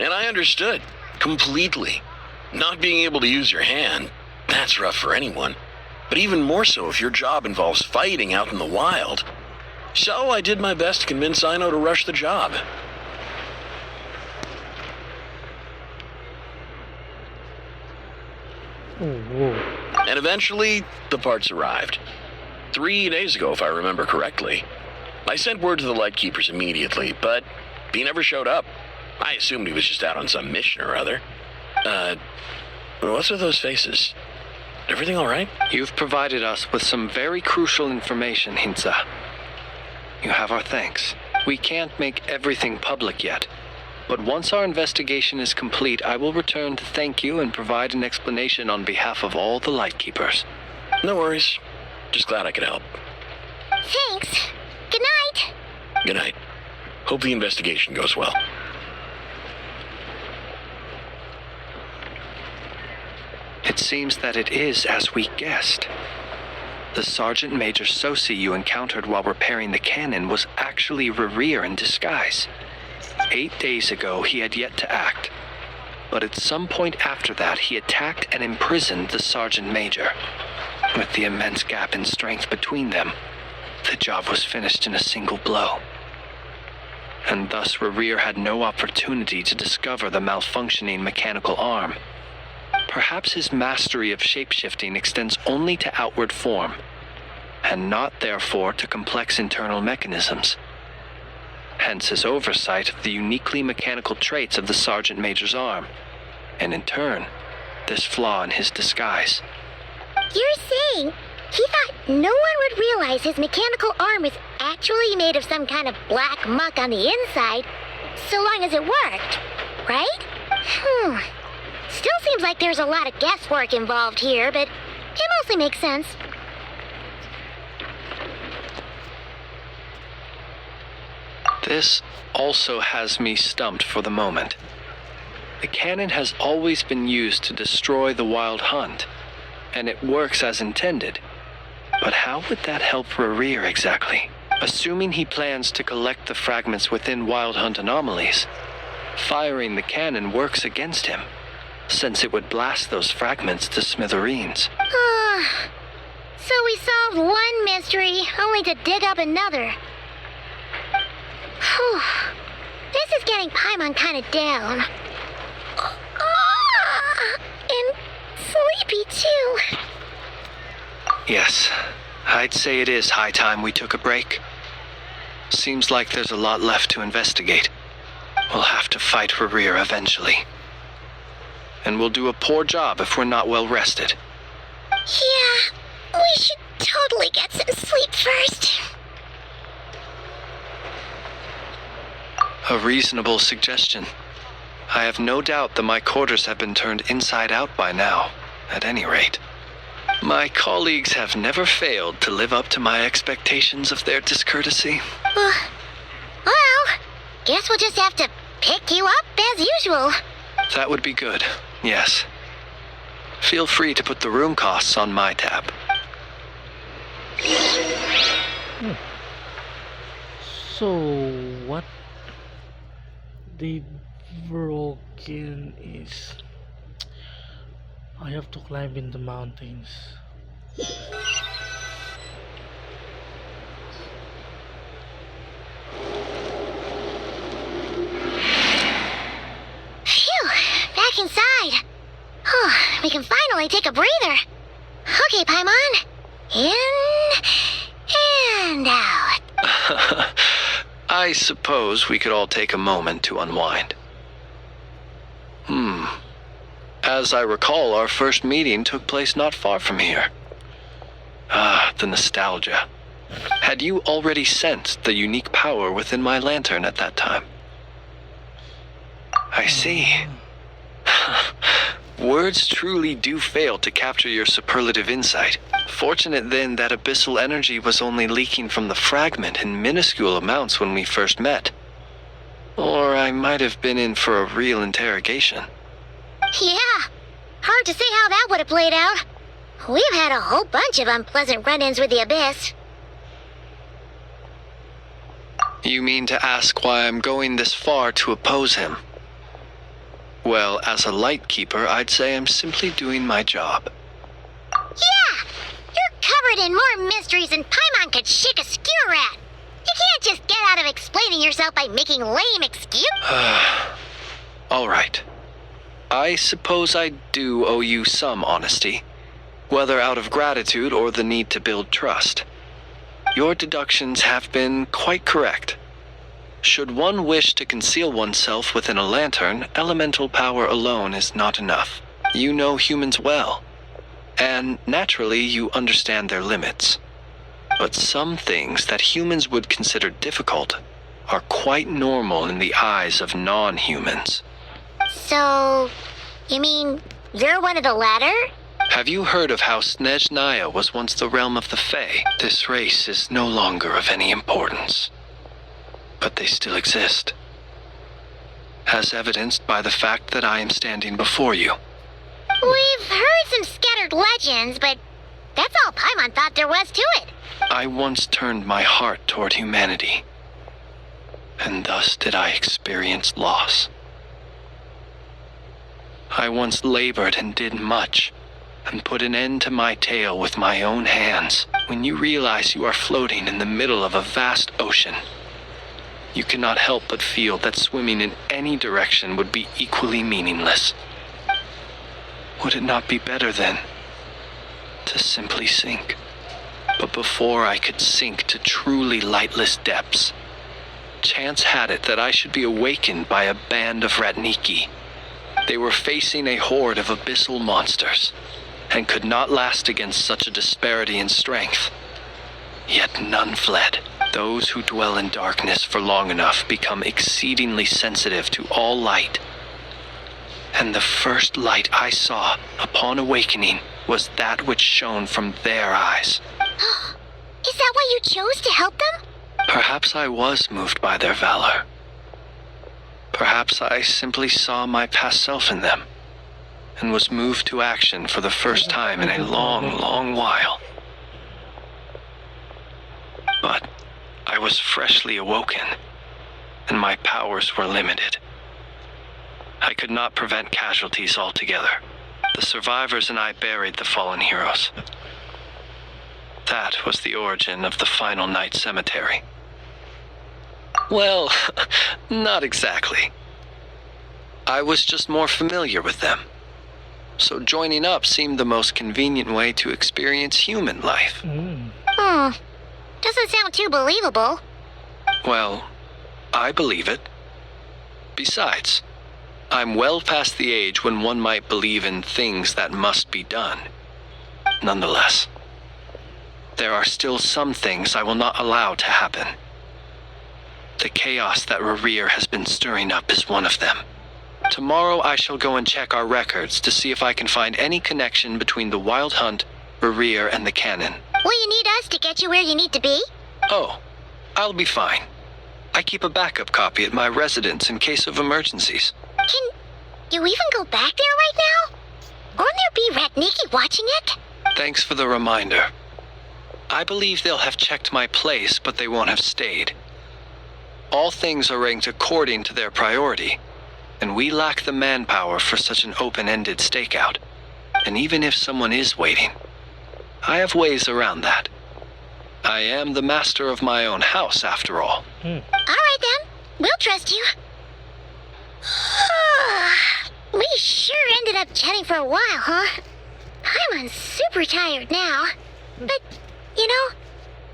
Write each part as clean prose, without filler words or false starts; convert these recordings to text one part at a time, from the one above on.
And I understood. Completely. Not being able to use your hand, that's rough for anyone. But even more so if your job involves fighting out in the wild. So I did my best to convince Ino to rush the job. And eventually, the parts arrived. 3 days ago, if I remember correctly. I sent word to the Lightkeepers immediately, but he never showed up. I assumed he was just out on some mission or other. What's with those faces? Everything all right? You've provided us with some very crucial information, Hintsa. You have our thanks. We can't make everything public yet, but once our investigation is complete, I will return to thank you and provide an explanation on behalf of all the Lightkeepers. No worries. Just glad I could help. Thanks. Good night. Good night. Hope the investigation goes well. It seems that it is as we guessed. The Sergeant Major Sosi you encountered while repairing the cannon was actually Rerir in disguise. 8 days ago, he had yet to act. But at some point after that, he attacked and imprisoned the Sergeant Major. With the immense gap in strength between them, the job was finished in a single blow. And thus Rerir had no opportunity to discover the malfunctioning mechanical arm. Perhaps his mastery of shapeshifting extends only to outward form, and not therefore to complex internal mechanisms. Hence his oversight of the uniquely mechanical traits of the Sergeant Major's arm, and in turn, this flaw in his disguise. You're saying he thought no one would realize his mechanical arm is actually made of some kind of black muck on the inside, so long as it worked, right? Still seems like there's a lot of guesswork involved here, but it mostly makes sense. This also has me stumped for the moment. The cannon has always been used to destroy the Wild Hunt, and it works as intended. But how would that help Rerir exactly? Assuming he plans to collect the fragments within Wild Hunt anomalies, firing the cannon works against him, since it would blast those fragments to smithereens. So we solved one mystery, only to dig up another. Whew. This is getting Paimon kind of down. And sleepy, too. Yes, I'd say it is high time we took a break. Seems like there's a lot left to investigate. We'll have to fight Rerir eventually. And we'll do a poor job if we're not well rested. Yeah, we should totally get some sleep first. A reasonable suggestion. I have no doubt that my quarters have been turned inside out by now, at any rate. My colleagues have never failed to live up to my expectations of their discourtesy. Well, guess we'll just have to pick you up as usual. That would be good, yes. Feel free to put the room costs on my tab. So, what they broken is I have to climb in the mountains. Phew, back inside. We can finally take a breather. Okay, Paimon. In and out. I suppose we could all take a moment to unwind. As I recall, our first meeting took place not far from here. The nostalgia. Had you already sensed the unique power within my lantern at that time? I see. Words truly do fail to capture your superlative insight. Fortunate then that abyssal energy was only leaking from the fragment in minuscule amounts when we first met. Or I might have been in for a real interrogation. Yeah, hard to say how that would have played out. We've had a whole bunch of unpleasant run-ins with the Abyss. You mean to ask why I'm going this far to oppose him? Well, as a Lightkeeper, I'd say I'm simply doing my job. Yeah! You're covered in more mysteries than Paimon could shake a skewer at! You can't just get out of explaining yourself by making lame excuses. All right. I suppose I do owe you some honesty, whether out of gratitude or the need to build trust. Your deductions have been quite correct. Should one wish to conceal oneself within a lantern, elemental power alone is not enough. You know humans well, and naturally you understand their limits. But some things that humans would consider difficult are quite normal in the eyes of non-humans. So, you mean you're one of the latter? Have you heard of how Snezhnaya was once the realm of the Fae? This race is no longer of any importance, but they still exist, as evidenced by the fact that I am standing before you. We've heard some scattered legends, but that's all Paimon thought there was to it. I once turned my heart toward humanity, and thus did I experience loss. I once labored and did much, and put an end to my tale with my own hands. When you realize you are floating in the middle of a vast ocean, you cannot help but feel that swimming in any direction would be equally meaningless. Would it not be better, then, to simply sink? But before I could sink to truly lightless depths, chance had it that I should be awakened by a band of Ratniki. They were facing a horde of abyssal monsters, and could not last against such a disparity in strength. Yet none fled. Those who dwell in darkness for long enough become exceedingly sensitive to all light. And the first light I saw upon awakening was that which shone from their eyes. Is that why you chose to help them? Perhaps I was moved by their valor. Perhaps I simply saw my past self in them, and was moved to action for the first time in a long, long while. But I was freshly awoken, and my powers were limited. I could not prevent casualties altogether. The survivors and I buried the fallen heroes. That was the origin of the final night cemetery. Well, not exactly. I was just more familiar with them. So joining up seemed the most convenient way to experience human life. Doesn't sound too believable. Well, I believe it. Besides, I'm well past the age when one might believe in things that must be done. Nonetheless, there are still some things I will not allow to happen. The chaos that Rerir has been stirring up is one of them. Tomorrow I shall go and check our records to see if I can find any connection between the Wild Hunt, Rerir, and the cannon. Will you need us to get you where you need to be? Oh, I'll be fine. I keep a backup copy at my residence in case of emergencies. Can you even go back there right now? Won't there be Ratniki watching it? Thanks for the reminder. I believe they'll have checked my place, but they won't have stayed. All things are ranked according to their priority, and we lack the manpower for such an open-ended stakeout. And even if someone is waiting, I have ways around that. I am the master of my own house, after all. All right then, we'll trust you. We sure ended up chatting for a while, huh? I'm super tired now. But, you know,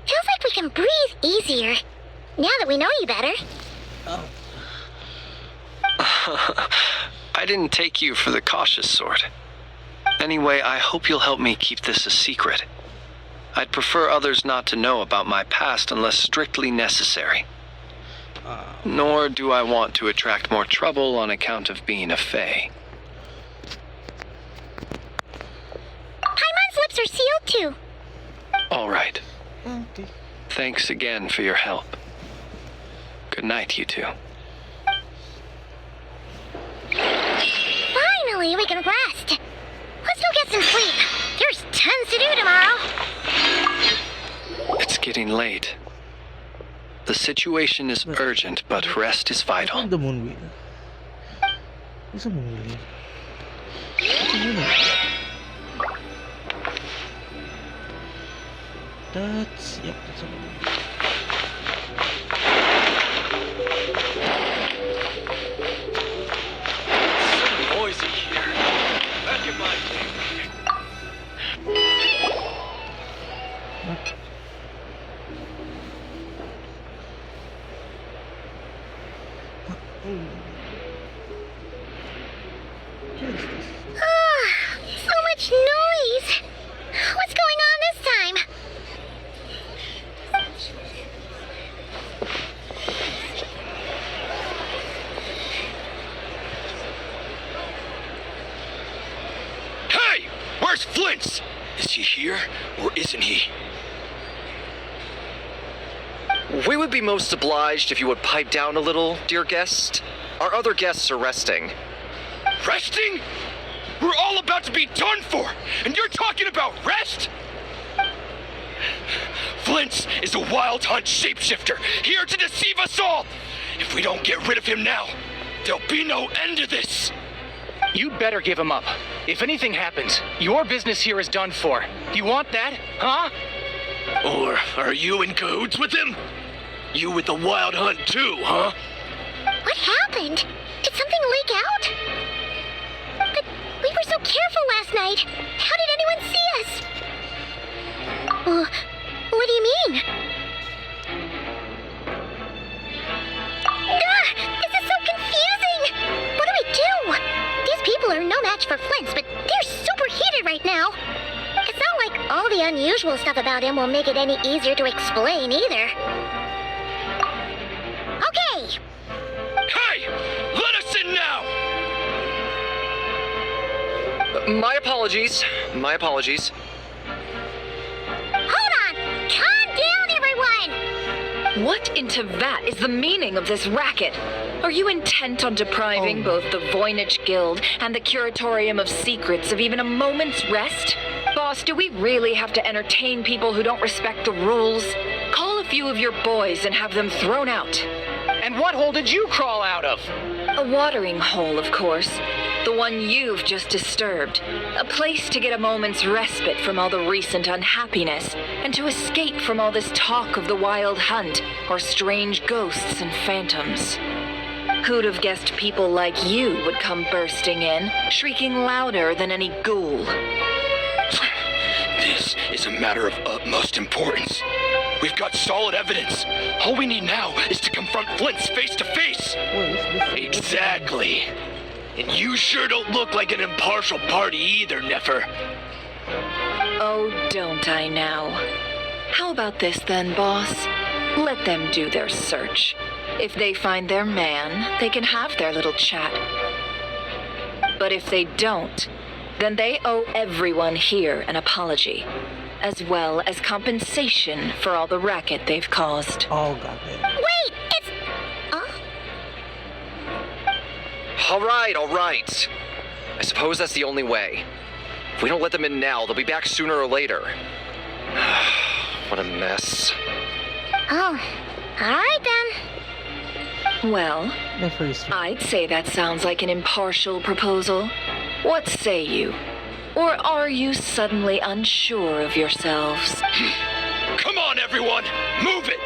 feels like we can breathe easier now that we know you better. I didn't take you for the cautious sort. Anyway, I hope you'll help me keep this a secret. I'd prefer others not to know about my past unless strictly necessary. Nor do I want to attract more trouble on account of being a Fae. Paimon's lips are sealed too. All right. Thanks again for your help. Good night, you two. Finally, we can rest. Let's go get some sleep. There's tons to do tomorrow. It's getting late. The situation is urgent, but rest is vital. The moon wheel. Isa mamili. Isa muna. That's a Noisy here. Back in my what? What is this? So much noise. What's going on this time? Hey! Where's Flint's? Is he here, or isn't he? We would be most obliged if you would pipe down a little, dear guest. Our other guests are resting. Resting? We're all about to be done for, and you're talking about rest? Flint's is a wild hunt shapeshifter, here to deceive us all. If we don't get rid of him now, there'll be no end to this. You'd better give him up. If anything happens, your business here is done for. You want that, huh? Or are you in cahoots with him? You with the wild hunt too, huh? What happened? Did something leak out? But we were so careful last night. How did anyone see us? What do you mean? This is so confusing! What do we do? These people are no match for Flint's, but they're super heated right now. It's not like all the unusual stuff about him will make it any easier to explain either. Okay! Hey! Let us in now! My apologies. My apologies. Hold on! Calm down, everyone! What in Tevat is the meaning of this racket? Are you intent on depriving both the Voynich Guild and the Curatorium of Secrets of even a moment's rest? Boss, do we really have to entertain people who don't respect the rules? Call a few of your boys and have them thrown out. And what hole did you crawl out of? A watering hole, of course. The one you've just disturbed. A place to get a moment's respite from all the recent unhappiness, and to escape from all this talk of the wild hunt, or strange ghosts and phantoms. Who'd have guessed people like you would come bursting in, shrieking louder than any ghoul? This is a matter of utmost importance. We've got solid evidence. All we need now is to confront Flint's face to face. What is this? Exactly. And you sure don't look like an impartial party either, Nefer. Oh, don't I now? How about this then, boss? Let them do their search. If they find their man, they can have their little chat. But if they don't, then they owe everyone here an apology, as well as compensation for all the racket they've caused. Oh, goddamn. Wait, it's... All right. I suppose that's the only way. If we don't let them in now, they'll be back sooner or later. What a mess. Oh, alright then. Well, Never is right. I'd say that sounds like an impartial proposal. What say you? Or are you suddenly unsure of yourselves? Come on, everyone! Move it!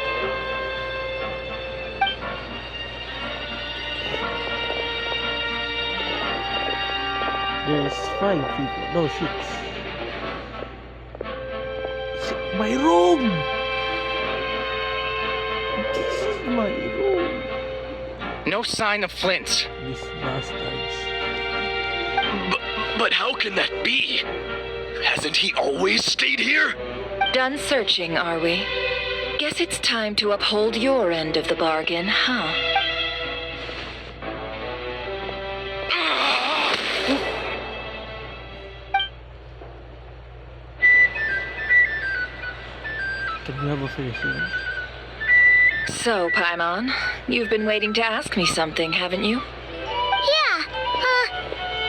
There's 5 people. No, 6. My room! This is my room. No sign of Flint. These bastards. But how can that be? Hasn't he always stayed here? Done searching, are we? Guess it's time to uphold your end of the bargain, huh? Can we have a finish here? So, Paimon, you've been waiting to ask me something, haven't you? Yeah,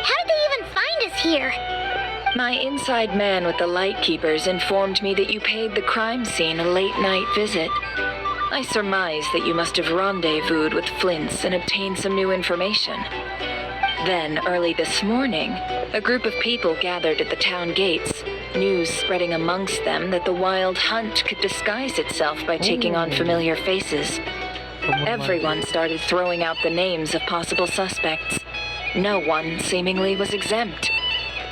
how did they even find us here? My inside man with the Lightkeepers informed me that you paid the crime scene a late-night visit. I surmise that you must have rendezvoused with Flint's and obtained some new information. Then, early this morning, a group of people gathered at the town gates, news spreading amongst them that the wild hunt could disguise itself by taking on familiar faces. Everyone started throwing out the names of possible suspects. No one seemingly was exempt.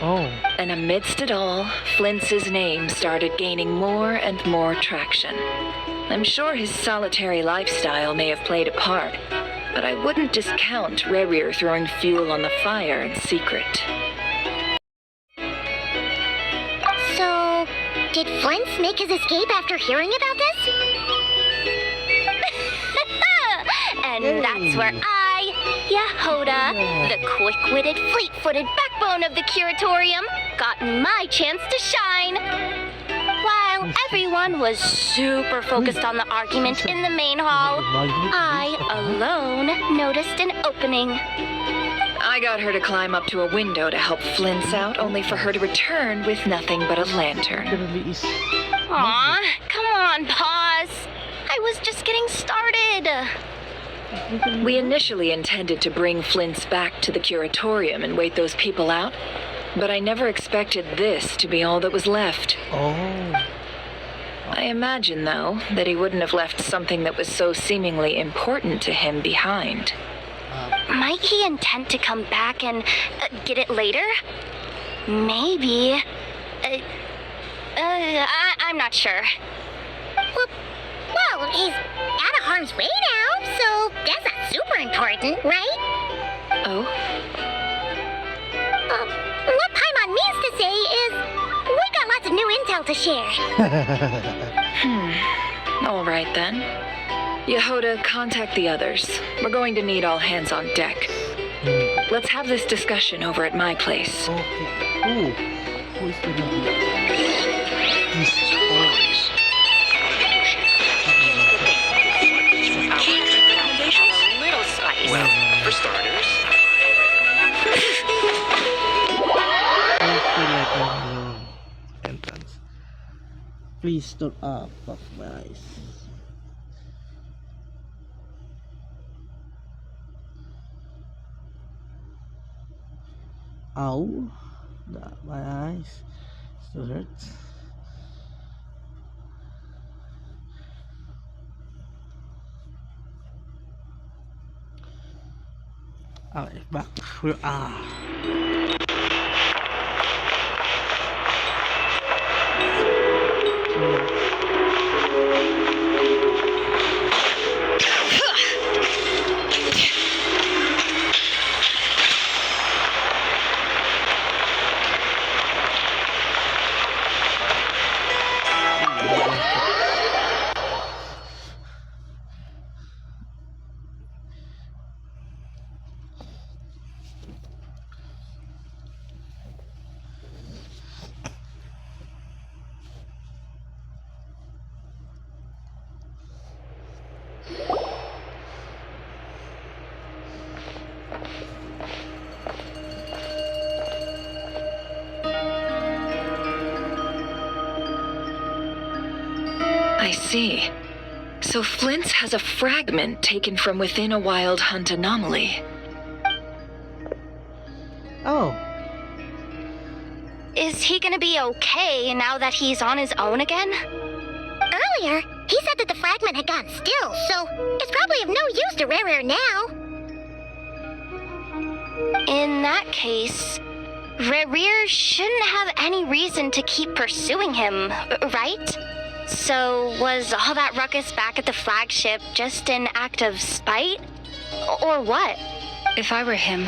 Oh. And amidst it all, Flintz's name started gaining more and more traction. I'm sure his solitary lifestyle may have played a part, but I wouldn't discount Rerir throwing fuel on the fire in secret. So, did Flintz make his escape after hearing about this? And that's where Yehoda, the quick-witted, fleet-footed backbone of the Curatorium, got my chance to shine. While everyone was super focused on the argument in the main hall, I alone noticed an opening. I got her to climb up to a window to help Flintz out, only for her to return with nothing but a lantern. Aw, come on, pause. I was just getting started. We initially intended to bring Flint's back to the Curatorium and wait those people out, but I never expected this to be all that was left. Oh. I imagine, though, that he wouldn't have left something that was so seemingly important to him behind. Might he intend to come back and get it later? Maybe. I'm not sure. Well, he's out of harm's way now, so that's not super important, right? Oh? What Paimon means to say is, we got lots of new intel to share. All right, then. Yehoda, contact the others. We're going to need all hands on deck. Let's have this discussion over at my place. Okay. Ooh. Who is gonna be? This Always. Well, for starters, entrance. Please don't fuck my eyes. Ow, my eyes still hurts. Alright, back. We're I see. So Flint's has a fragment taken from within a wild hunt anomaly. oh. Is he gonna be okay now that he's on his own again? Earlier, he said that the fragment had gotten still, so it's probably of no use to Rerir now. In that case, Rerir shouldn't have any reason to keep pursuing him, right? So was all that ruckus back at the flagship just an act of spite? Or what? If I were him,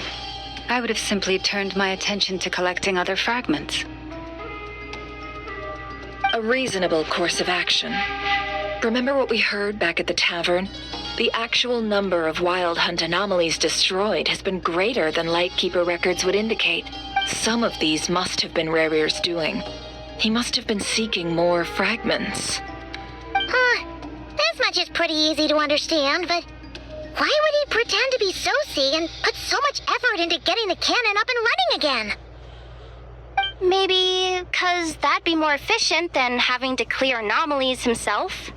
I would have simply turned my attention to collecting other fragments. A reasonable course of action. Remember what we heard back at the tavern? The actual number of wild hunt anomalies destroyed has been greater than Lightkeeper records would indicate. Some of these must have been Rerir's doing. He must have been seeking more fragments. This much is pretty easy to understand, but why would he pretend to be Sosi and put so much effort into getting the cannon up and running again? Maybe 'cause that'd be more efficient than having to clear anomalies himself?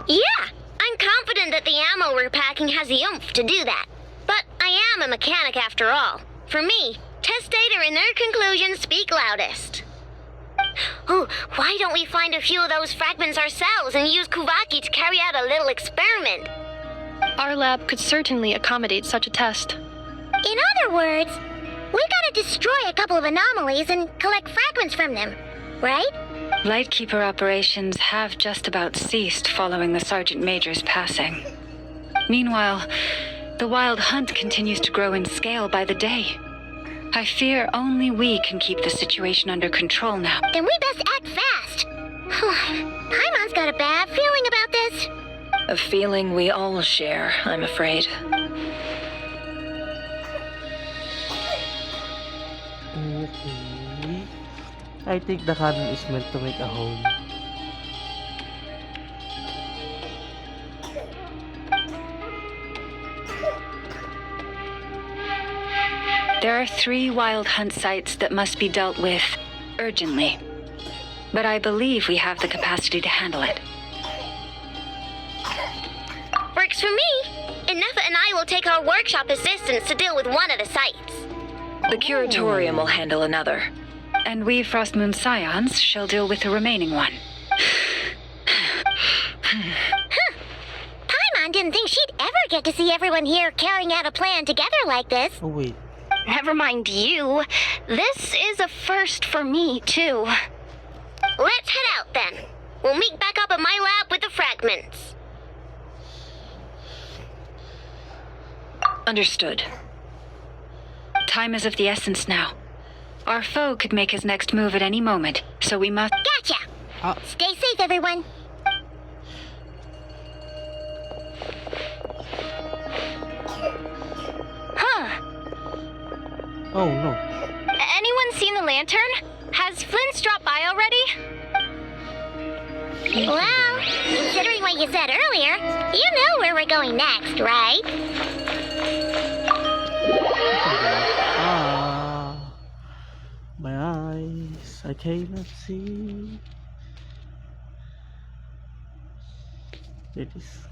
Yeah, I'm confident that the ammo we're packing has the oomph to do that. But I am a mechanic after all. For me, test data and their conclusions speak loudest. Oh, why don't we find a few of those fragments ourselves and use Kuvaki to carry out a little experiment? Our lab could certainly accommodate such a test. In other words, we gotta destroy a couple of anomalies and collect fragments from them, right? Lightkeeper operations have just about ceased following the Sergeant Major's passing. Meanwhile, the Wild Hunt continues to grow in scale by the day. I fear only we can keep the situation under control now. Then we best act fast. Paimon's got a bad feeling about this. A feeling we all share, I'm afraid. Okay. I think the cannon is meant to make a hole. There are 3 Wild Hunt sites that must be dealt with urgently. But I believe we have the capacity to handle it. Works for me. Ineffa and I will take our workshop assistants to deal with one of the sites. The Curatorium will handle another. And we Frostmoon Scions shall deal with the remaining one. Paimon didn't think she'd ever get to see everyone here carrying out a plan together like this. Oh wait. Never mind you. This is a first for me, too. Let's head out then. We'll meet back up at my lab with the fragments. Understood. Time is of the essence now. Our foe could make his next move at any moment, so we must... Gotcha! Stay safe, everyone. Huh. Oh no. Anyone seen the lantern? Has Flint's dropped by already? Well, considering what you said earlier, you know where we're going next, right? My eyes, I cannot see. It is.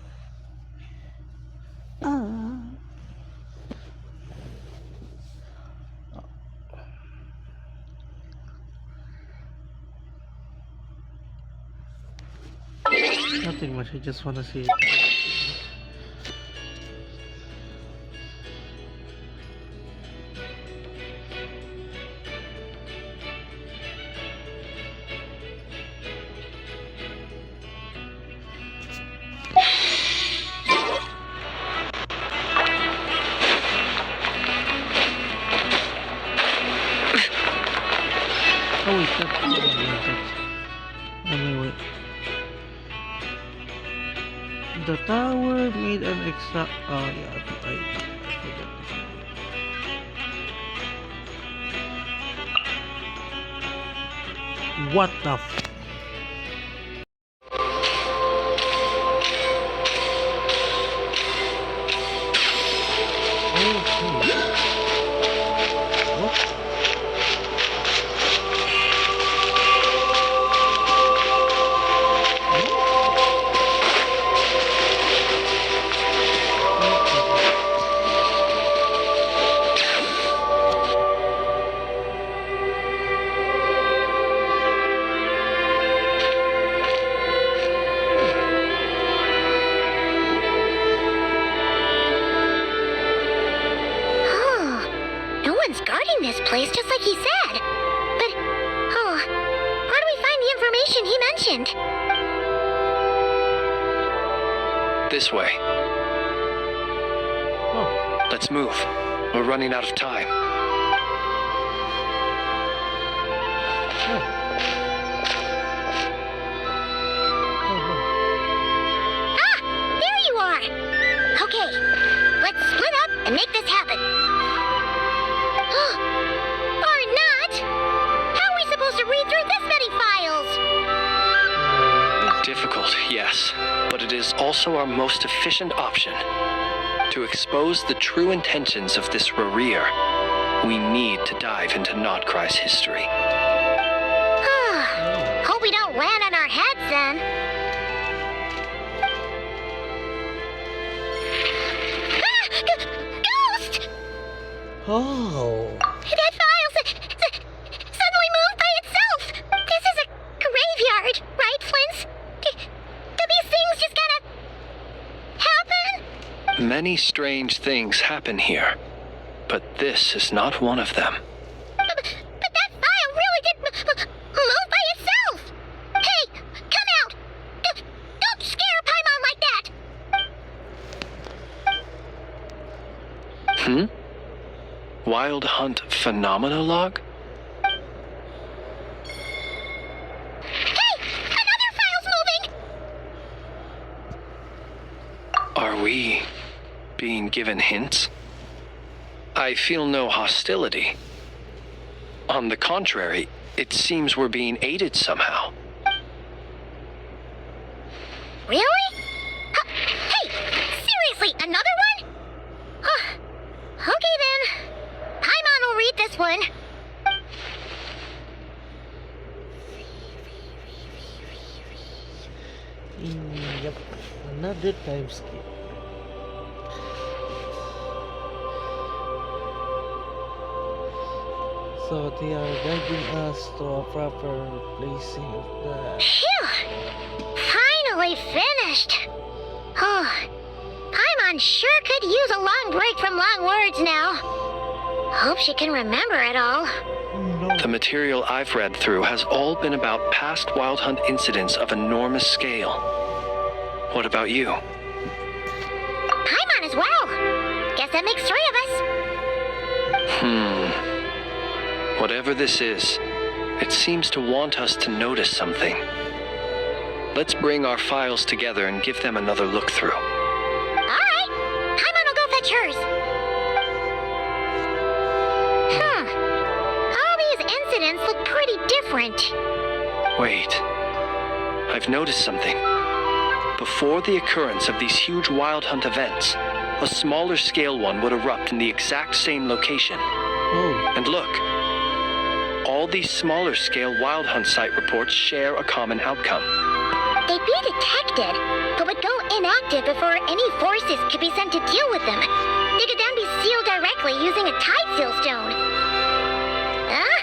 Nothing much, I just wanna see it. Oh wait, that's... Anyway. The tower made an exact... Oh yeah, I forgot. What the f... This place just like he said. But, where do we find the information he mentioned? This way. Oh. Let's move. We're running out of time. Ah! There you are! Okay, let's split up and make this happen. Or not! How are we supposed to read through this many files? Difficult, yes, but it is also our most efficient option. To expose the true intentions of this Rerir, we need to dive into Notcry's history. Hope we don't land on our heads then. Oh. That file suddenly moved by itself. This is a graveyard, right, Flint? Do these things just kind of happen? Many strange things happen here, but this is not one of them. But that file really did move by itself. Hey, come out. Don't scare Paimon like that. Wild Hunt Phenomenologue? Hey, another file's moving. Are we being given hints? I feel no hostility. On the contrary, it seems we're being aided somehow. Really? Hey, seriously, another one? Okay then. Paimon will read this one. Yep, another time skip. So they are guiding us to a proper placing of the... Phew! Finally finished. Oh, Paimon sure could use a long break from long words now. Hope she can remember it all. No. The material I've read through has all been about past Wild Hunt incidents of enormous scale. What about you? Paimon as well. Guess that makes 3 of us. Whatever this is, it seems to want us to notice something. Let's bring our files together and give them another look through. Alright, Paimon will go fetch hers. All these incidents look pretty different. Wait, I've noticed something. Before the occurrence of these huge Wild Hunt events, a smaller scale one would erupt in the exact same location. Oh. And look, all these smaller scale Wild Hunt site reports share a common outcome. They'd be detected, but would go inactive before any forces could be sent to deal with them. They could then be sealed directly using a tide seal stone. Huh?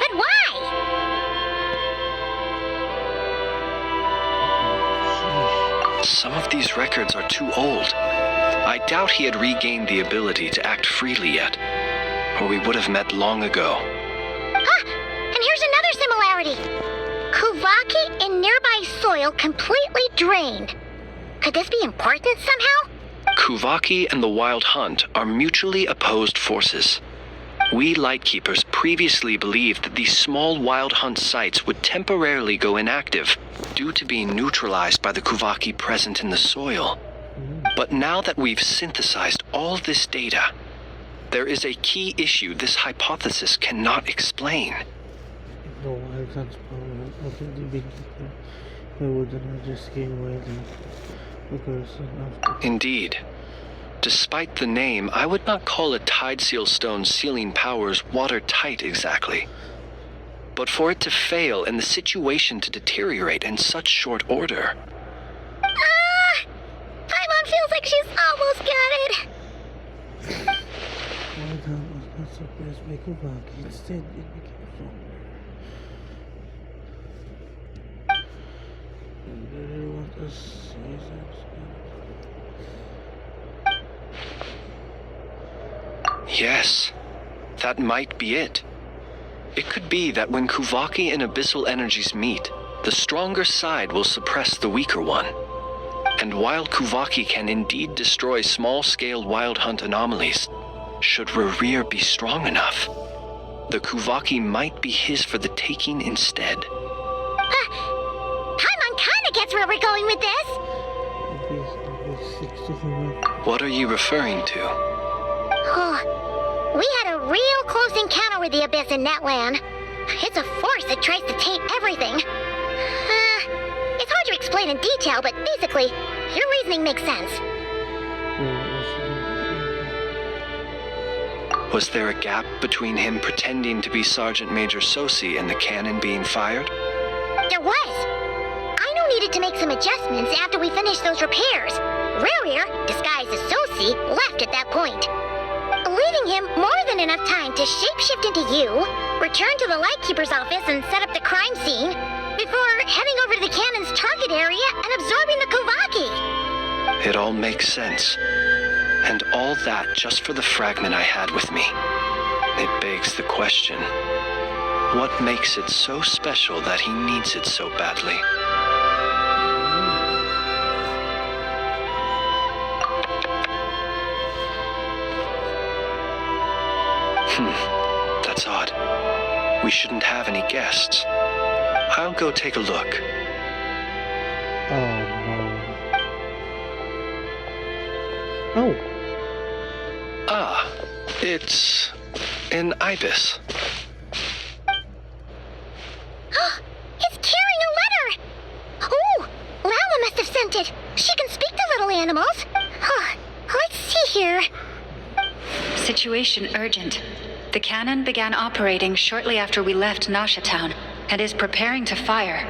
But why? Some of these records are too old. I doubt he had regained the ability to act freely yet, or we would have met long ago. And here's another similarity. Kuvaki in nearby soil completely drained. Could this be important somehow? Kuvaki and the Wild Hunt are mutually opposed forces. We Lightkeepers previously believed that these small Wild Hunt sites would temporarily go inactive due to being neutralized by the Kuvaki present in the soil. But now that we've synthesized all this data, there is a key issue this hypothesis cannot explain. No, I can't spoil the big deal. I wouldn't just gain wildly the person after. Indeed. Despite the name, I would not call a tide seal stone's sealing powers watertight exactly. But for it to fail and the situation to deteriorate in such short order... Paimon feels like she's almost got it. Wild Hunt was not suppressed by Kuvaki. Instead, it became stronger. And they want us seasons. Yes, that might be it. It could be that when Kuvaki and Abyssal energies meet, the stronger side will suppress the weaker one. And while Kuvaki can indeed destroy small-scale Wild Hunt anomalies, should Rerir be strong enough, the Kuvaki might be his for the taking instead. Paimon kinda gets where we're going with this. What are you referring to? We had a real close encounter with the Abyss in Netland. It's a force that tries to taint everything. It's hard to explain in detail, but basically, your reasoning makes sense. Was there a gap between him pretending to be Sergeant Major Sosi and the cannon being fired? There was. Aino needed to make some adjustments after we finished those repairs. Rerir, disguised as Sosi, left at that point. leaving him more than enough time to shapeshift into you, return to the Lightkeeper's office and set up the crime scene, before heading over to the cannon's target area and absorbing the Kovaki. It all makes sense. And all that just for the fragment I had with me. It begs the question, what makes it so special that he needs it so badly? That's odd. We shouldn't have any guests. I'll go take a look. Oh no. Oh. Ah, it's an ibis. It's carrying a letter! Oh, Lala must have sent it. She can speak to little animals. Let's see here. Situation urgent. The cannon began operating shortly after we left Nasha Town and is preparing to fire.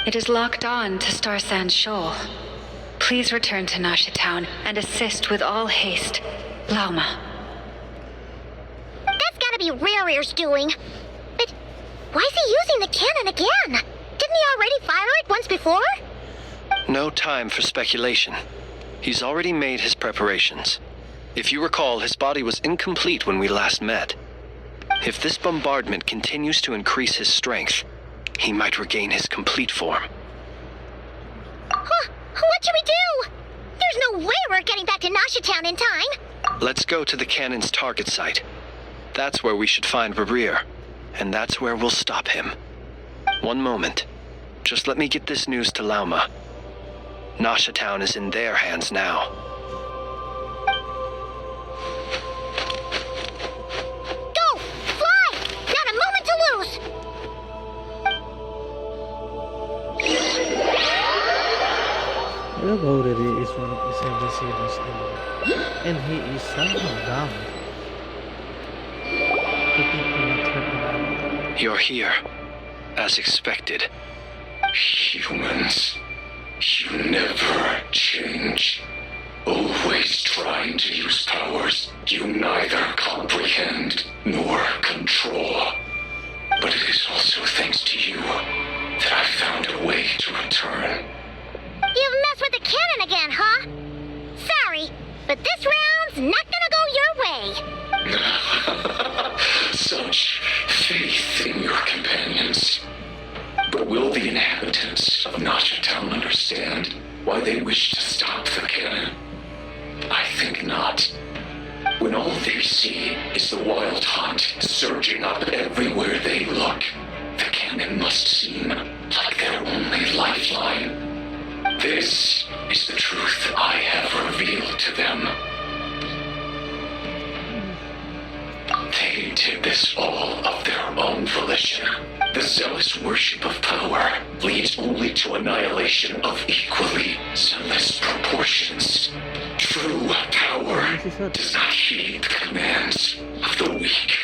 It is locked on to Star Sand Shoal. Please return to Nasha Town and assist with all haste. Lauma. That's gotta be Rerir's doing. But why is he using the cannon again? Didn't he already fire it once before? No time for speculation. He's already made his preparations. If you recall, his body was incomplete when we last met. If this bombardment continues to increase his strength, he might regain his complete form. What should we do? There's no way we're getting back to Nasha Town in time. Let's go to the cannon's target site. That's where we should find Rerir, and that's where we'll stop him. One moment. Just let me get this news to Lauma. Nasha Town is in their hands now. Go! Fly! Not a moment to lose! Hello, Rerir is one of the 7 series and he is somehow down. To think he not hurt anyone. You're here, as expected. Humans, you never change. Always trying to use powers you neither comprehend nor control. But it is also thanks to you that I found a way to return. You've messed with the cannon again, huh? Sorry, but this round's not gonna go your way. Such faith in your companions. But will the inhabitants of Nasha Town understand why they wish to stop the cannon? I think not. When all they see is the wild hunt surging up everywhere they look, the cannon must seem like their only lifeline. This is the truth I have revealed to them. They did this all of their own volition. The zealous worship of power leads only to annihilation of equally zealous proportions. True power does not heed the commands of the weak.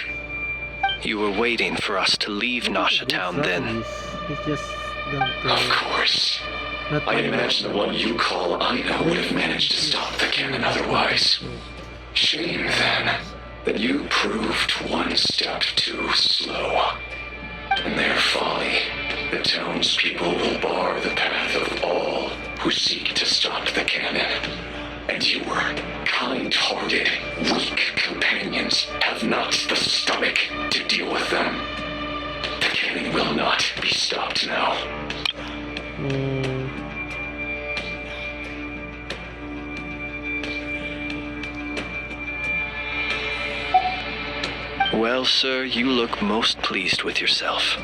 You were waiting for us to leave Nasha Town then. He's just Of course. I imagine the one you call Aina would have managed to stop the cannon otherwise. Shame, then, that you proved one step too slow. In their folly, the townspeople will bar the path of all who seek to stop the cannon. And your kind-hearted, weak companions have not the stomach to deal with them. The cannon will not be stopped now. Well, sir, you look most pleased with yourself.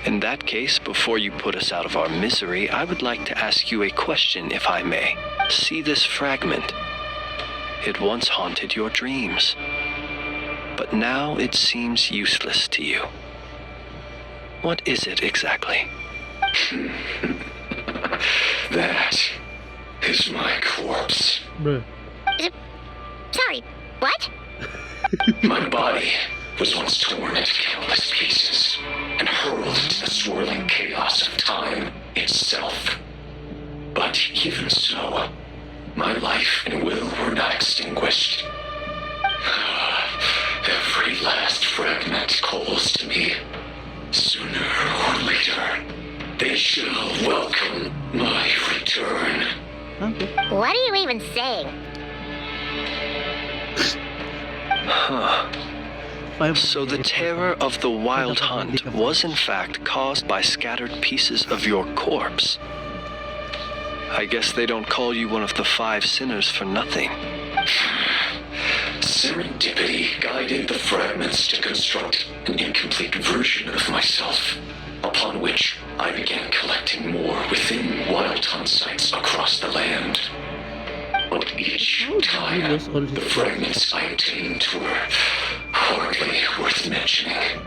In that case, before you put us out of our misery, I would like to ask you a question, if I may. See this fragment. It once haunted your dreams, but now it seems useless to you. What is it exactly? That is my corpse. Bruh. Sorry, what? My body was once torn into countless pieces and hurled into the swirling chaos of time itself. But even so, my life and will extinguished. Every last fragment calls to me. Sooner or later, they shall welcome my return. Okay. What are you even saying? So the terror of the wild hunt was in fact caused by scattered pieces of your corpse. I guess they don't call you one of the 5 sinners for nothing. Serendipity guided the fragments to construct an incomplete version of myself, upon which I began collecting more within wild hunt sites across the land. But each time, the fragments I obtained were hardly worth mentioning,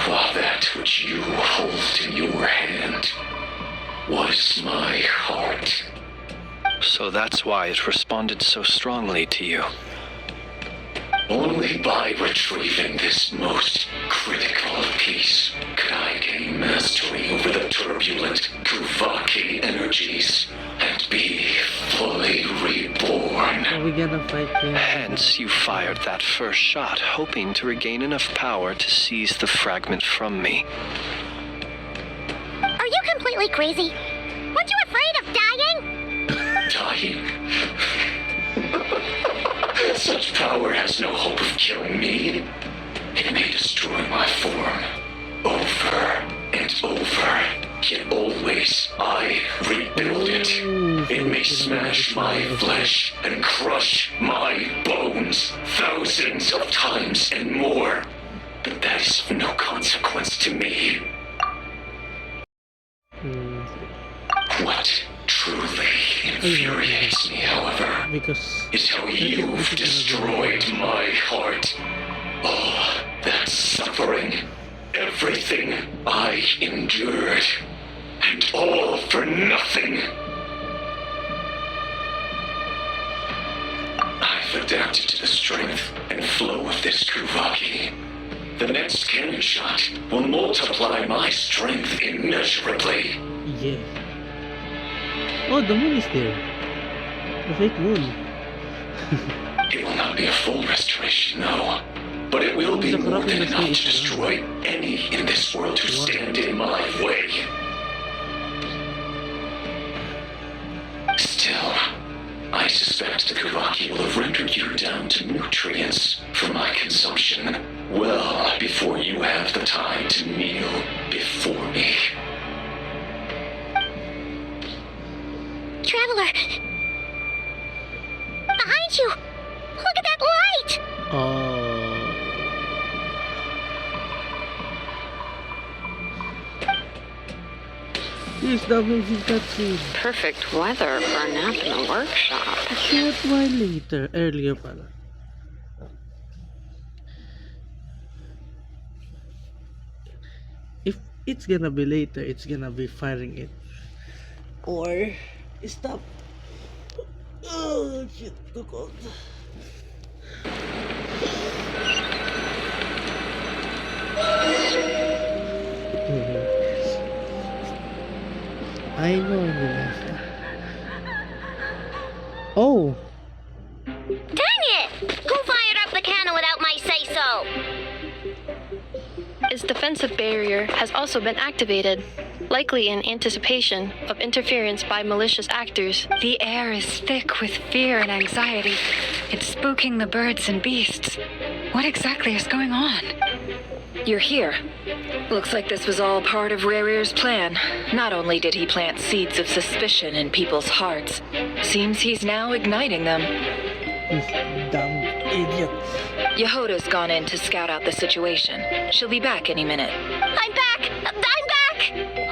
while that which you hold in your hand was my heart. So that's why it responded so strongly to you. Only by retrieving this most critical piece could I gain mastery over the turbulent Kuvaki energies and be fully reborn. Are we gonna fight him? Hence, you fired that first shot, hoping to regain enough power to seize the fragment from me. Are you completely crazy? Weren't you afraid of dying? Dying? Such power has no hope of killing me. It may destroy my form over and over, yet always I rebuild it. It may smash my flesh and crush my bones thousands of times and more, but that is of no consequence to me. What truly infuriates me, however, is how you've destroyed my heart. All that suffering, everything I endured, and all for nothing. I've adapted to the strength and flow of this Kuvaki. The next cannon shot will multiply my strength immeasurably. Yeah. Oh, the moon is there. The fake moon. It will not be a full restoration, no. But it will be more than enough to destroy any in this world who stand in my way. Still, I suspect the Kuvaki will have rendered you down to nutrients for my consumption well before you have the time to kneel before me. Traveler! Behind you! Look at that light! Here's the amazing cutscene. Perfect weather for a nap in the workshop. A short while later, earlier pala. If it's gonna be later, it's gonna be firing it. Or stop. Oh shit, too cold. I know the last. Oh! Dang it! Who fired up the cannon without my say-so? Its defensive barrier has also been activated, likely in anticipation of interference by malicious actors. The air is thick with fear and anxiety. It's spooking the birds and beasts. What exactly is going on? You're here. Looks like this was all part of Rerir's plan. Not only did he plant seeds of suspicion in people's hearts, seems he's now igniting them. These dumb idiots. Yehoda's gone in to scout out the situation. She'll be back any minute. I'm back! I'm back!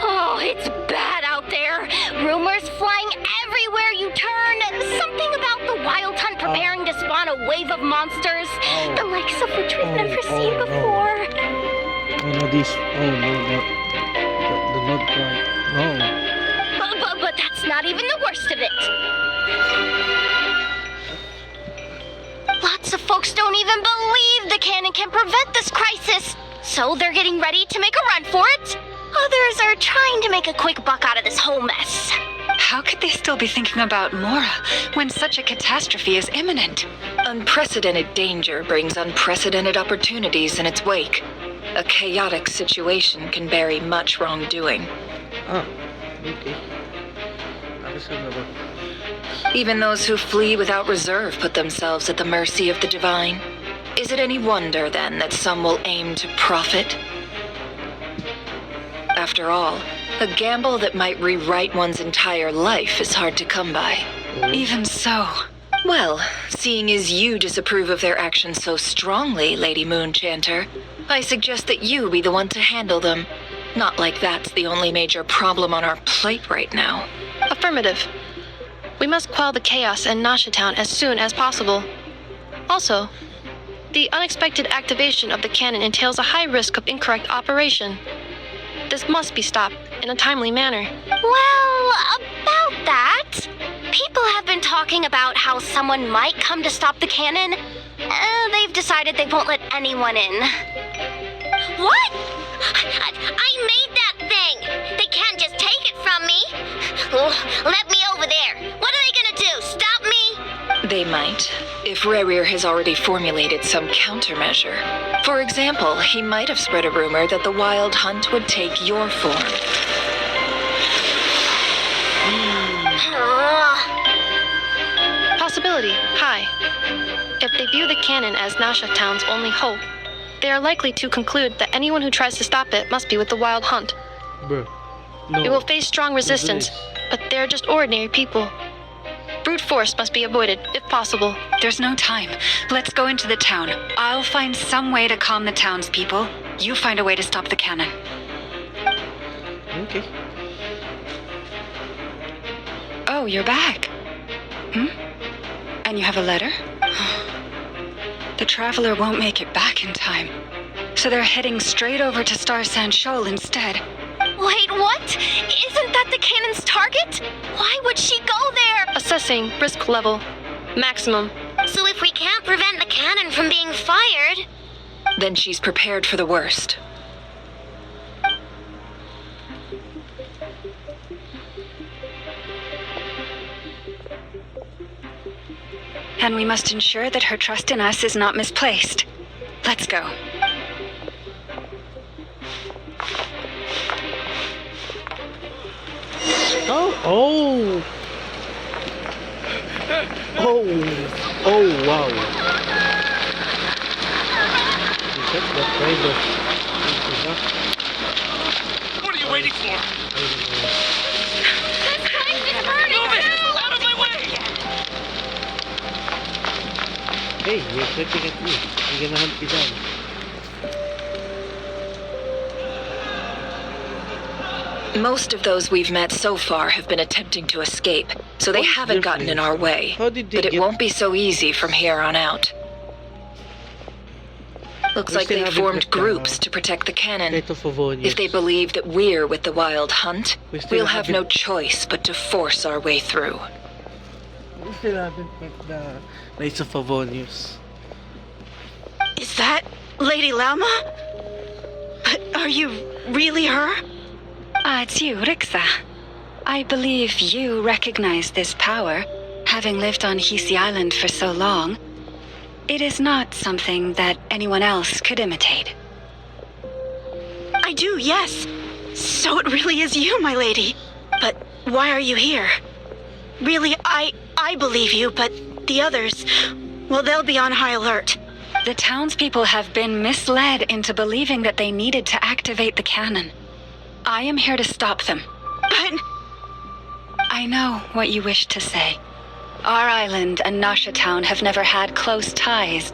Oh, it's bad out there. Rumors flying everywhere you turn. Something about the wild hunt preparing to spawn a wave of monsters. The likes of which we've never seen before. Oh no, this. Oh no, the not quite. No. But that's not even the worst of it. Lots of folks don't even believe the cannon can prevent this crisis. So they're getting ready to make a run for it. Others are trying to make a quick buck out of this whole mess. How could they still be thinking about Mora when such a catastrophe is imminent? Unprecedented danger brings unprecedented opportunities in its wake. A chaotic situation can bury much wrongdoing. Ah, okay. Understand ba? Even those who flee without reserve put themselves at the mercy of the divine. Is it any wonder, then, that some will aim to profit? After all, a gamble that might rewrite one's entire life is hard to come by. Even so. Well, seeing as you disapprove of their actions so strongly, Lady Moonchanter, I suggest that you be the one to handle them. Not like that's the only major problem on our plate right now. Affirmative. We must quell the chaos in Nasha Town as soon as possible. Also, the unexpected activation of the cannon entails a high risk of incorrect operation. This must be stopped in a timely manner. Well, about that, people have been talking about how someone might come to stop the cannon. They've decided they won't let anyone in. What? I made that thing! They can't just take it from me! Let me over there! What are they gonna do? Stop me? They might, if Rerir has already formulated some countermeasure. For example, he might have spread a rumor that the Wild Hunt would take your form. Possibility high. If they view the cannon as Nasha Town's only hope, they are likely to conclude that anyone who tries to stop it must be with the Wild Hunt. Bro. No. It will face strong resistance, but they're just ordinary people. Brute force must be avoided, if possible. There's no time. Let's go into the town. I'll find some way to calm the townspeople. You find a way to stop the cannon. Okay. Oh, you're back. And you have a letter? The traveler won't make it back in time. So they're heading straight over to Star Sand Shoal instead. Wait, what? Isn't that the cannon's target? Why would she go there? Assessing risk level. Maximum. So if we can't prevent the cannon from being fired... Then she's prepared for the worst. And we must ensure that her trust in us is not misplaced. Let's go. Oh! Wow. Is that kind of... What are you waiting for? This place is burning! Move it! Out of my way! Hey, you're shooting at me. I'm gonna hunt you down. Most of those we've met so far have been attempting to escape, so they haven't gotten in our way. How did they But it get... won't be so easy from here on out. Looks We like still they haven't formed met the groups to protect the cannon. Knight of Favonius. If they believe that we're with the Wild Hunt, We still we'll have no haven't- choice but to force our way through. We still haven't met the Knights of Favonius. Is that Lady Lama? But are you really her? It's you, Rixa. I believe you recognize this power, having lived on Hisi Island for so long. It is not something that anyone else could imitate. I do, yes. So it really is you, my lady. But why are you here? Really, I believe you, but the others, well, they'll be on high alert. The townspeople have been misled into believing that they needed to activate the cannon. I am here to stop them. But I know what you wish to say. Our island and Nasha Town have never had close ties.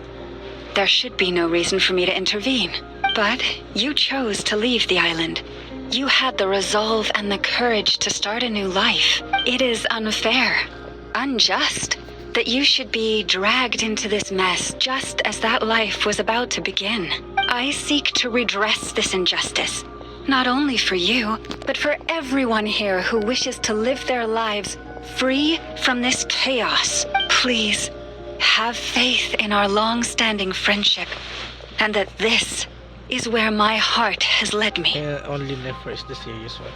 There should be no reason for me to intervene. But you chose to leave the island. You had the resolve and the courage to start a new life. It is unfair, unjust, that you should be dragged into this mess just as that life was about to begin. I seek to redress this injustice. Not only for you, but for everyone here who wishes to live their lives free from this chaos. Please, have faith in our long-standing friendship, and that this is where my heart has led me. Only Nefer is the serious one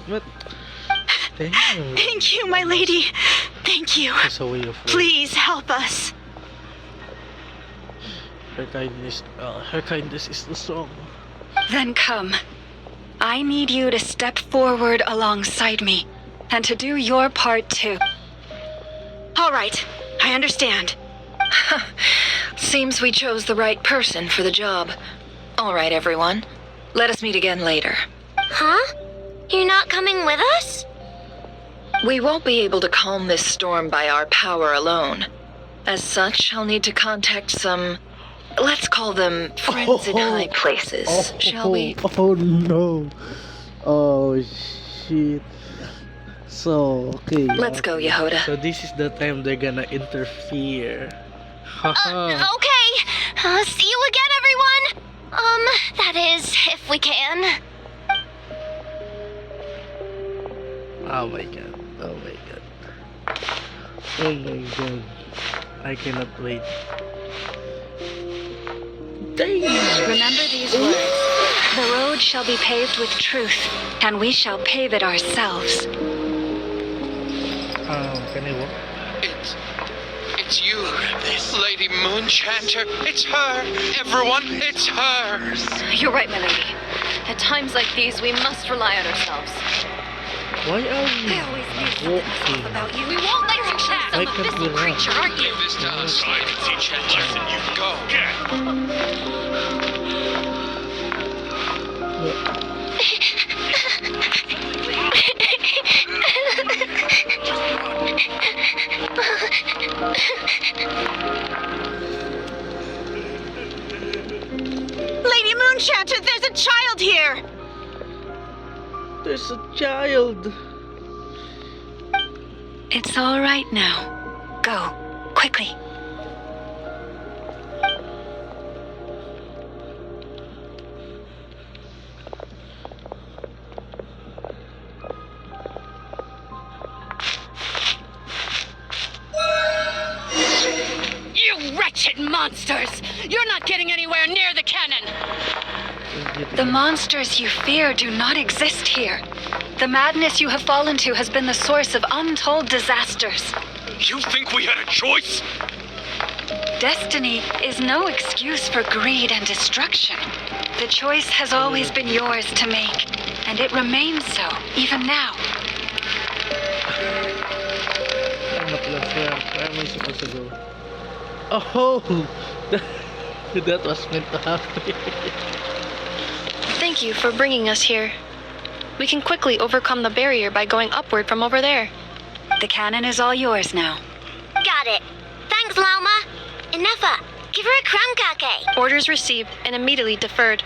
here. But Damn. Thank you, my lady. Thank you. It's a way of Please help us. her kindness is the song. Then come. I need you to step forward alongside me, and to do your part too. All right, I understand. Seems we chose the right person for the job. All right, everyone. Let us meet again later. Huh? You're not coming with us? We won't be able to calm this storm by our power alone. As such, I'll need to contact some... let's call them friends in high places, shall we? Oh no. Oh shit. So, okay. Let's go, Yehoda. So this is the time they're gonna interfere. Haha. Okay. See you again, everyone. That is, if we can. Oh my god. Oh my god. Oh my god. I cannot wait. Remember these words. The road shall be paved with truth, and we shall pave it ourselves. Can I walk? It's you, Lady Moonchanter. It's her. Everyone, it's her. You're right, my lady. At times like these, we must rely on ourselves. Why are we I always knew walking? about you. We won't let you chat Why some can't we abyssal run? creature, aren't you? Leave this to us. I can teach you a lesson. You go. Lady Moonchanter, there's a child here. There's a child. It's all right now. Go, quickly. You wretched monsters! You're not getting anywhere near the cannon! The monsters you fear do not exist here. The madness you have fallen to has been the source of untold disasters. You think we had a choice? Destiny is no excuse for greed and destruction. The choice has always been yours to make, and it remains so, even now. Where am I supposed to go? Oh, that was meant to happen. Thank you for bringing us here. We can quickly overcome the barrier by going upward from over there. The cannon is all yours now. Got it. Thanks, Lauma. Inefa, give her a crumb cake. Orders received and immediately deferred.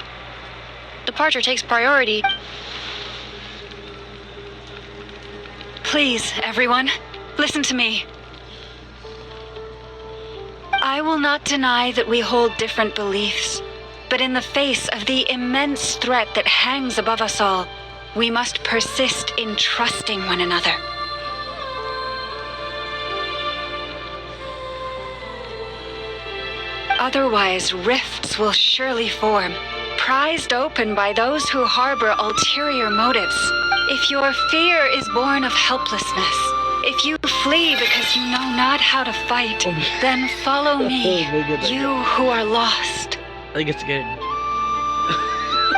Departure takes priority. Please, everyone, listen to me. I will not deny that we hold different beliefs, but in the face of the immense threat that hangs above us all, we must persist in trusting one another. Otherwise, rifts will surely form, prized open by those who harbor ulterior motives. If your fear is born of helplessness, if you flee because you know not how to fight, then follow me, you who are lost. I get scared.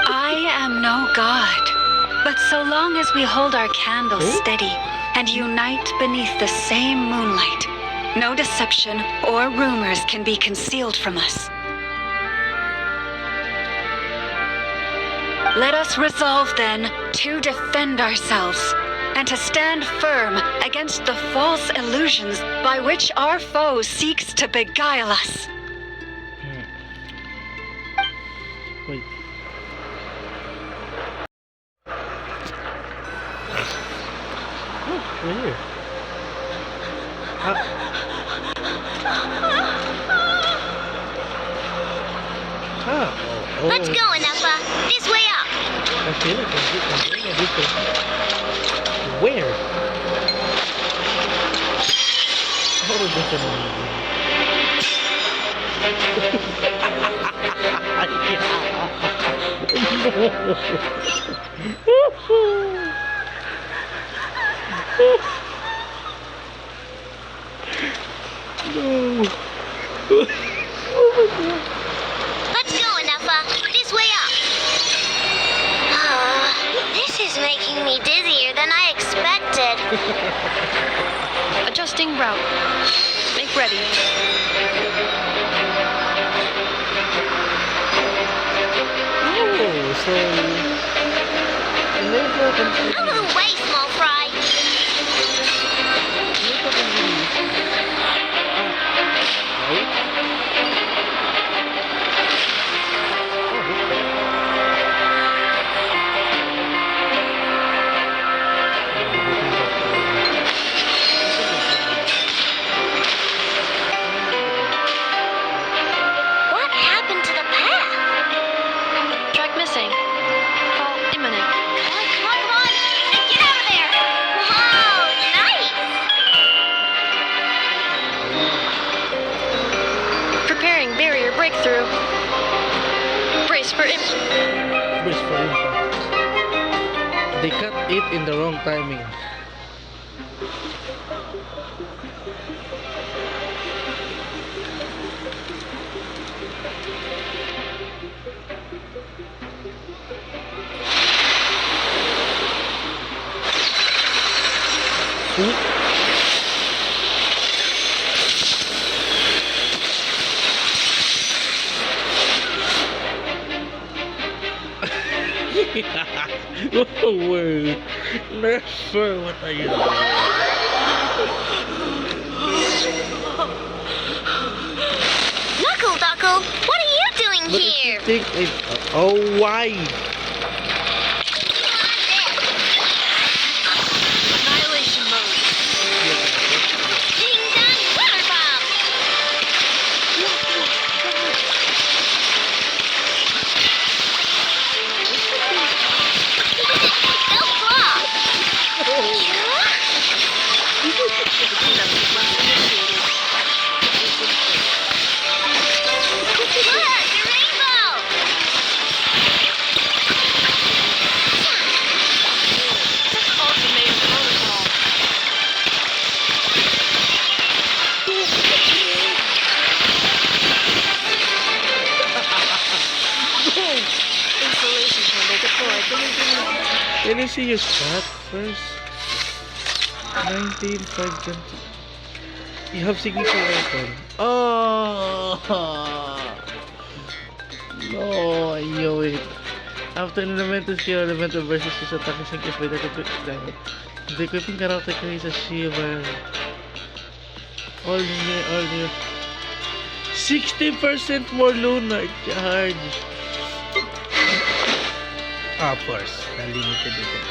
I am no god, but so long as we hold our candles steady and unite beneath the same moonlight, no deception or rumors can be concealed from us. Let us resolve then to defend ourselves and to stand firm against the false illusions by which our foe seeks to beguile us. Wait. Oh, we're here. Let's go, Inefa. This way up. I feel like I'm doing a different... Where? Oh, No. Let's go, Anafa. This way up. This is making me dizzier than I expected. Adjusting route. Make ready. Oh, so never Out of the way, small fry. What happened to the path? Track missing. Fall imminent. Come on, and get out of there! Whoa, nice! Preparing barrier breakthrough. Brace for Brace for impact. They cut it in the wrong timing. Oh, word. Never. What are you doing? Knuckle Duckle, what are you doing But if here? you think it, oh, why? annihilation mode. Ding dong water bomb! Go claw! Look, a rainbow! Ultimate protocol. Installation chamber deployed. Can you see your stat first? 19, 5, 20. You have signature weapon. Oh! No, I knew it. After an elemental skill, elemental versus his attack is increased by the equipping character carries a shiver. All new. 60% more lunar charge. Of course, limited edition.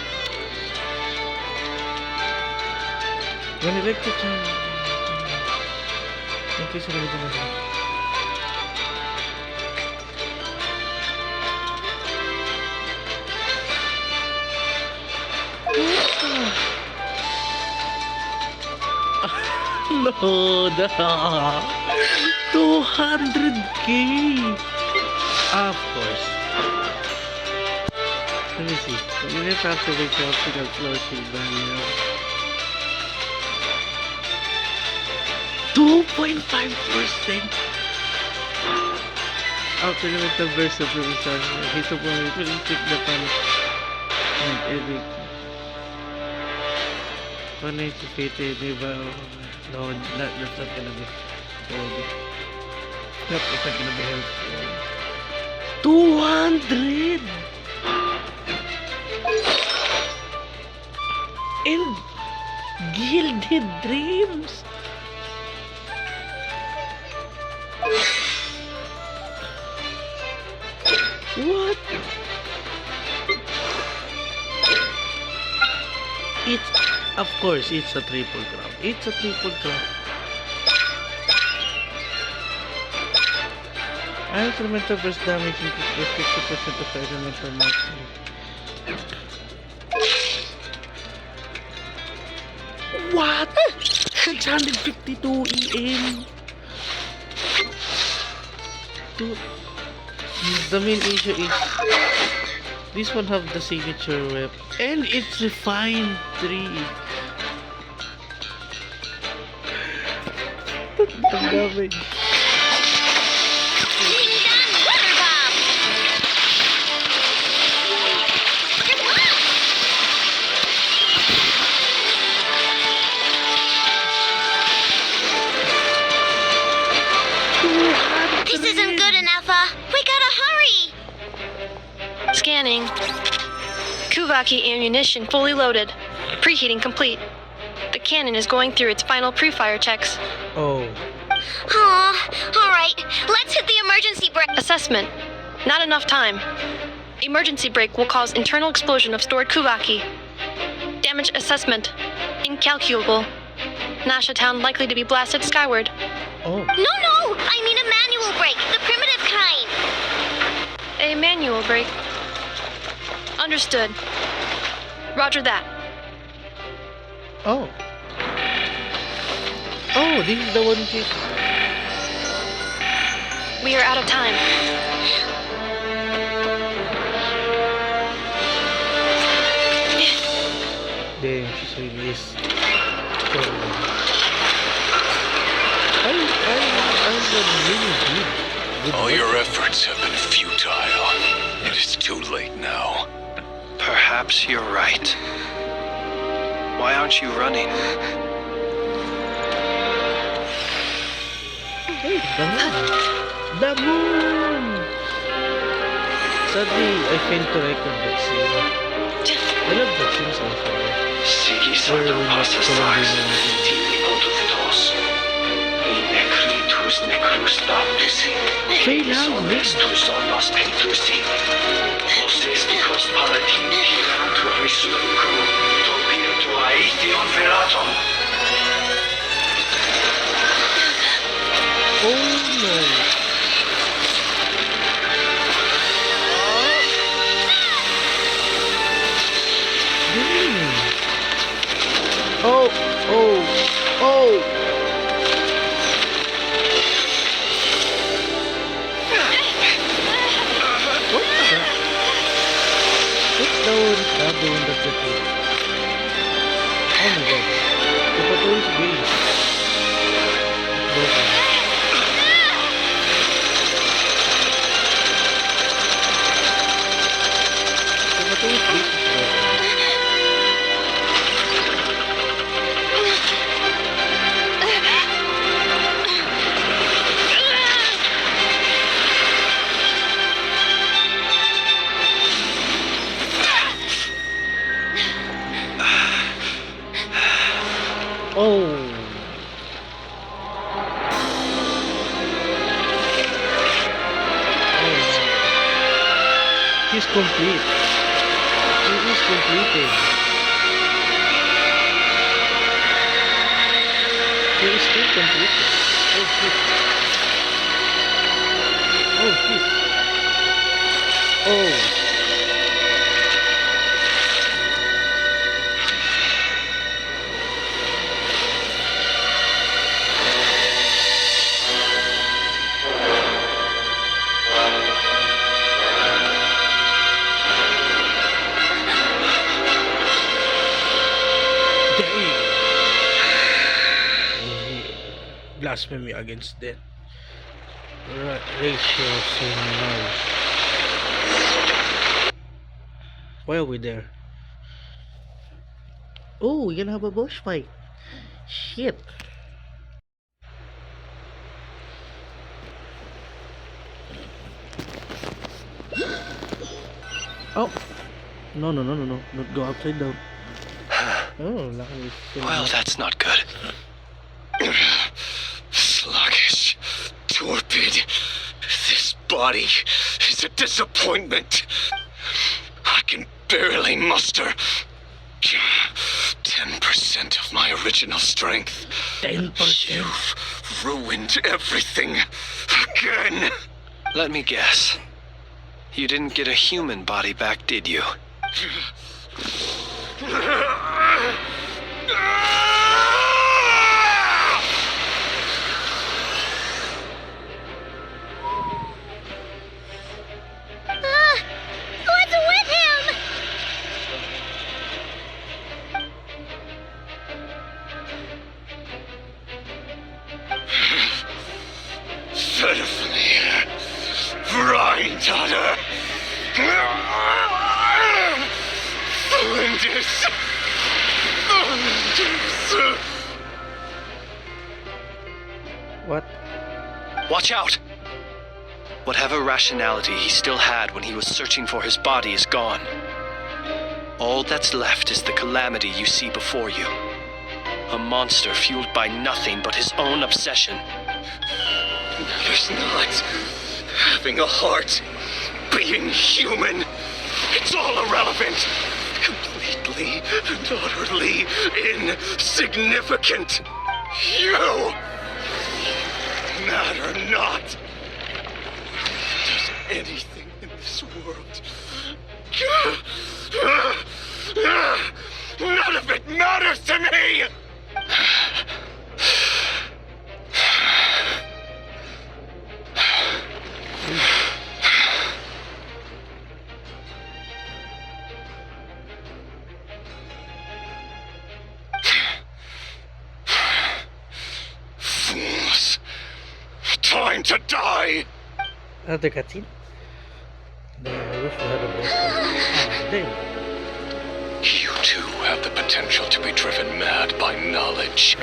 When electric charge increase elemental versus. No, 200k. Of course. Let me see. You need to activate the optical flow shield value. 2.5%. After the burst of the resource, his opponent will inflict the panic and evict. When it's defeated, no, that's not gonna be good. Nope, it's not gonna be helpful. 200! And Gilded Dreams! What? It's, of course, it's a triple crown. It's a triple crown. Elemental burst damage increases 50% of elemental mastery. What? 652 EM. Dude, the main issue is this one have the signature whip and it's refined 3. Ang damage. Nindan Water Bomb! This isn't good enough, we gotta hurry! Scanning. Kuvaki ammunition fully loaded. Preheating complete. The cannon is going through its final pre-fire checks. Oh. Aw, alright, let's hit the emergency brake. Assessment. Not enough time. Emergency brake will cause internal explosion of stored Kuvaki. Damage assessment. Incalculable. Nasha Town likely to be blasted skyward. Oh. No, I mean a manual brake, the primitive kind. A manual brake. Understood. Roger that. Oh. Oh, this is the one she's... We are out of time. Damn, she's really is. All your efforts have been futile. It is too late now. Perhaps you're right. Why aren't you running? Hey, the moon! The moon! Sadly, I failed to record that scene. I love that scene so far. Where when Fail out, oh no! Oh, oh, oh! What's the one that did it? Oh my god. The photo is big. Broken. The photo is big. Oh. He's complete. He is completed. He is still completed. Oh shit. Oh shit. Oh. Blasphemy against death. Rächae Solnari. Why are we there? Oh, we're gonna have a boss fight. Shit. Oh. No. Not go upside down. Oh, luckily. Well, that's not good. Sluggish, torpid. This body is a disappointment. I can barely muster 10% of my original strength. 10%? You've ruined everything again. Let me guess. You didn't get a human body back, did you? What's with him? Mundus! Mundus! What? Watch out! Whatever rationality he still had when he was searching for his body is gone. All that's left is the calamity you see before you. A monster fueled by nothing but his own obsession. There's not having a heart, being human. It's all irrelevant. Completely and utterly insignificant. You matter not. Does anything in this world. None of it matters to me! Fools. Time to die! Another cutscene? Damn, I wish we had a boss. Ah, damn. You too have the potential to be driven mad by knowledge.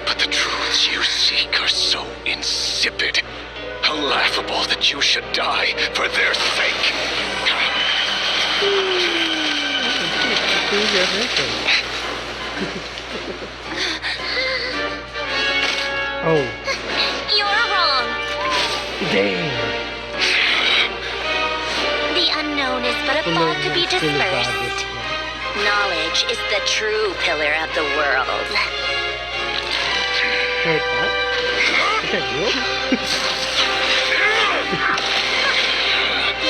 But the truths you seek are so insipid, how laughable that you should die for their sake. Oh, You're wrong. damn. The unknown is but a fog to be dispersed. Knowledge is the true pillar of the world. Wait, what? Is that you?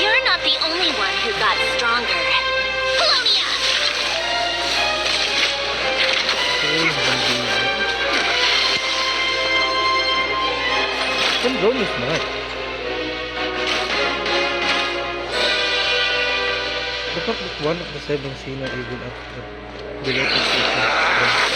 You're not the only one who got stronger. Polonia! Some drone is nice. The fact that one of the 7 scenes are even up the latest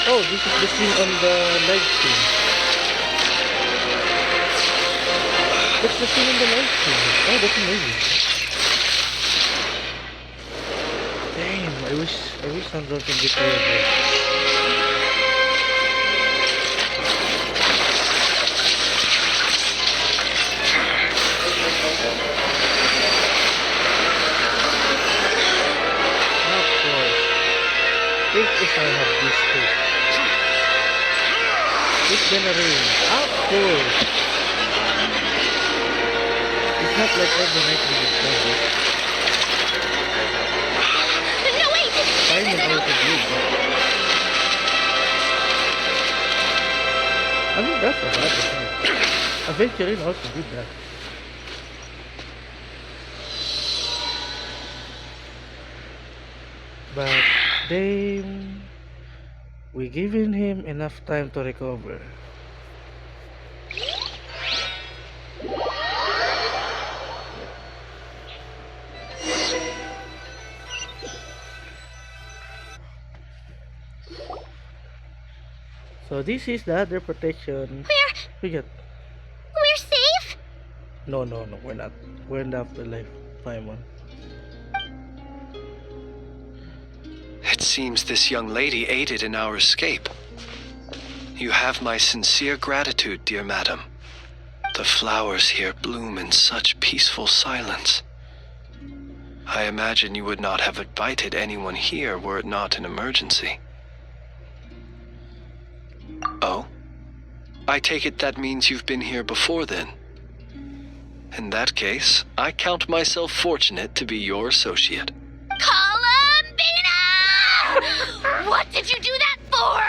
Oh, this is the scene on the live stream. That's the scene on the live stream. Oh, that's amazing. Damn, I wish Sandra can get there. Of course. If I have this too. It's gonna rain. Of course. It's not like every night we get done. No, wait! Timing out of you. I mean, that's a bad thing. Eventually, also did that. But then we given him enough time to recover. So this is the other protection. We got. We're safe? No, we're not. We're in the afterlife, Paimon. It seems this young lady aided in our escape. You have my sincere gratitude, dear madam. The flowers here bloom in such peaceful silence. I imagine you would not have invited anyone here were it not an emergency. Oh? I take it that means you've been here before then. In that case, I count myself fortunate to be your associate. What did you do that for?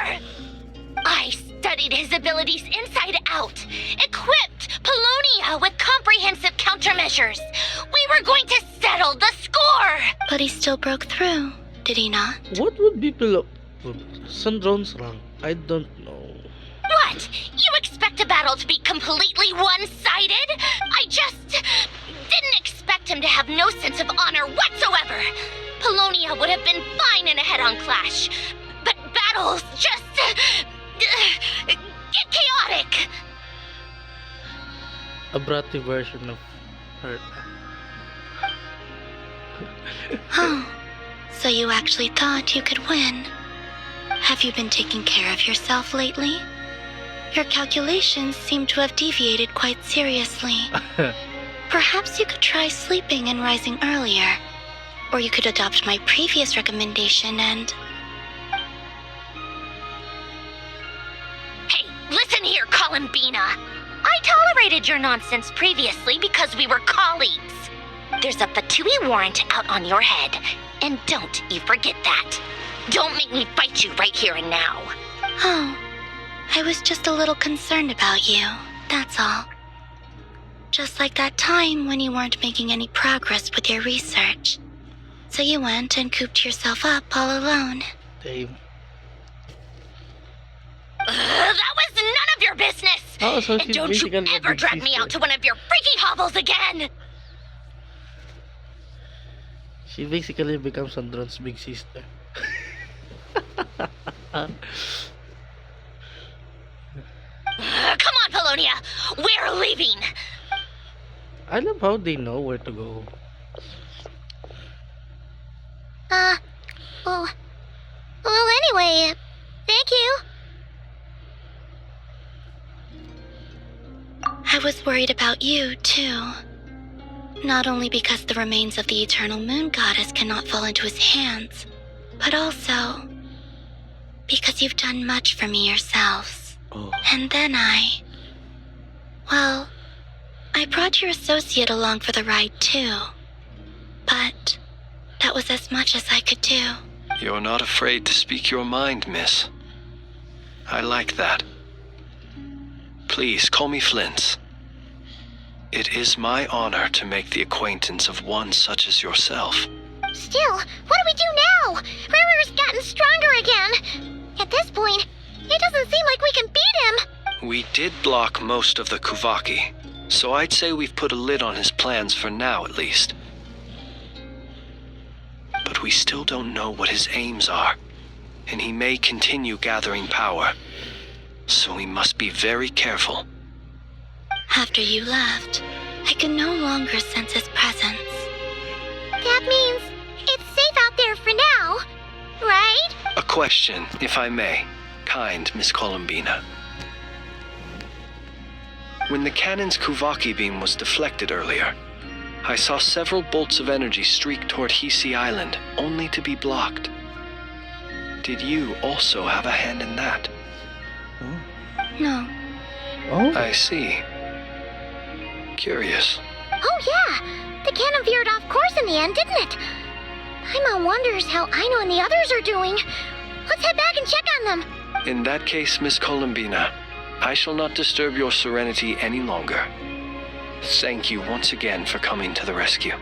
I studied his abilities inside out, equipped Polonia with comprehensive countermeasures. We were going to settle the score. But he still broke through, did he not? What would be Sandron's wrong. I don't know. What? You expect a battle to be completely one-sided? I just didn't expect him to have no sense of honor whatsoever. Polonia would have been fine in a head-on clash, but battles just get chaotic. A bratty version of her. Oh, so you actually thought you could win? Have you been taking care of yourself lately? Your calculations seem to have deviated quite seriously. Perhaps you could try sleeping and rising earlier. Or you could adopt my previous recommendation and... Hey, listen here, Columbina. I tolerated your nonsense previously because we were colleagues. There's a Fatui warrant out on your head, and don't you forget that. Don't make me fight you right here and now. Oh, I was just a little concerned about you, that's all. Just like that time when you weren't making any progress with your research. So you went and cooped yourself up all alone. Damn. That was none of your business! Oh, so And don't you ever drag me out to one of your freaky hovels again! She basically becomes Sandron's big sister. Come on, Polonia! We're leaving! I love how they know where to go. Well, anyway, thank you. I was worried about you, too. Not only because the remains of the eternal moon goddess cannot fall into his hands, but also because you've done much for me yourselves. Oh. And then well, I brought your associate along for the ride, too. But that was as much as I could do. You're not afraid to speak your mind, miss. I like that. Please call me Flint. It is my honor to make the acquaintance of one such as yourself. Still, what do we do now? Rerir's gotten stronger again. At this point, it doesn't seem like we can beat him. We did block most of the Kuvaki, so I'd say we've put a lid on his plans for now at least. But we still don't know what his aims are, and he may continue gathering power. So we must be very careful. After you left, I could no longer sense his presence. That means it's safe out there for now, right? A question, if I may, kind Miss Columbina. When the cannon's Kuvaki beam was deflected earlier, I saw several bolts of energy streak toward Hisi Island, only to be blocked. Did you also have a hand in that? No. Oh? I see. Curious. Oh yeah, the cannon veered off course in the end, didn't it? Paimon wonders how Aino and the others are doing. Let's head back and check on them. In that case, Miss Columbina, I shall not disturb your serenity any longer. Thank you once again for coming to the rescue.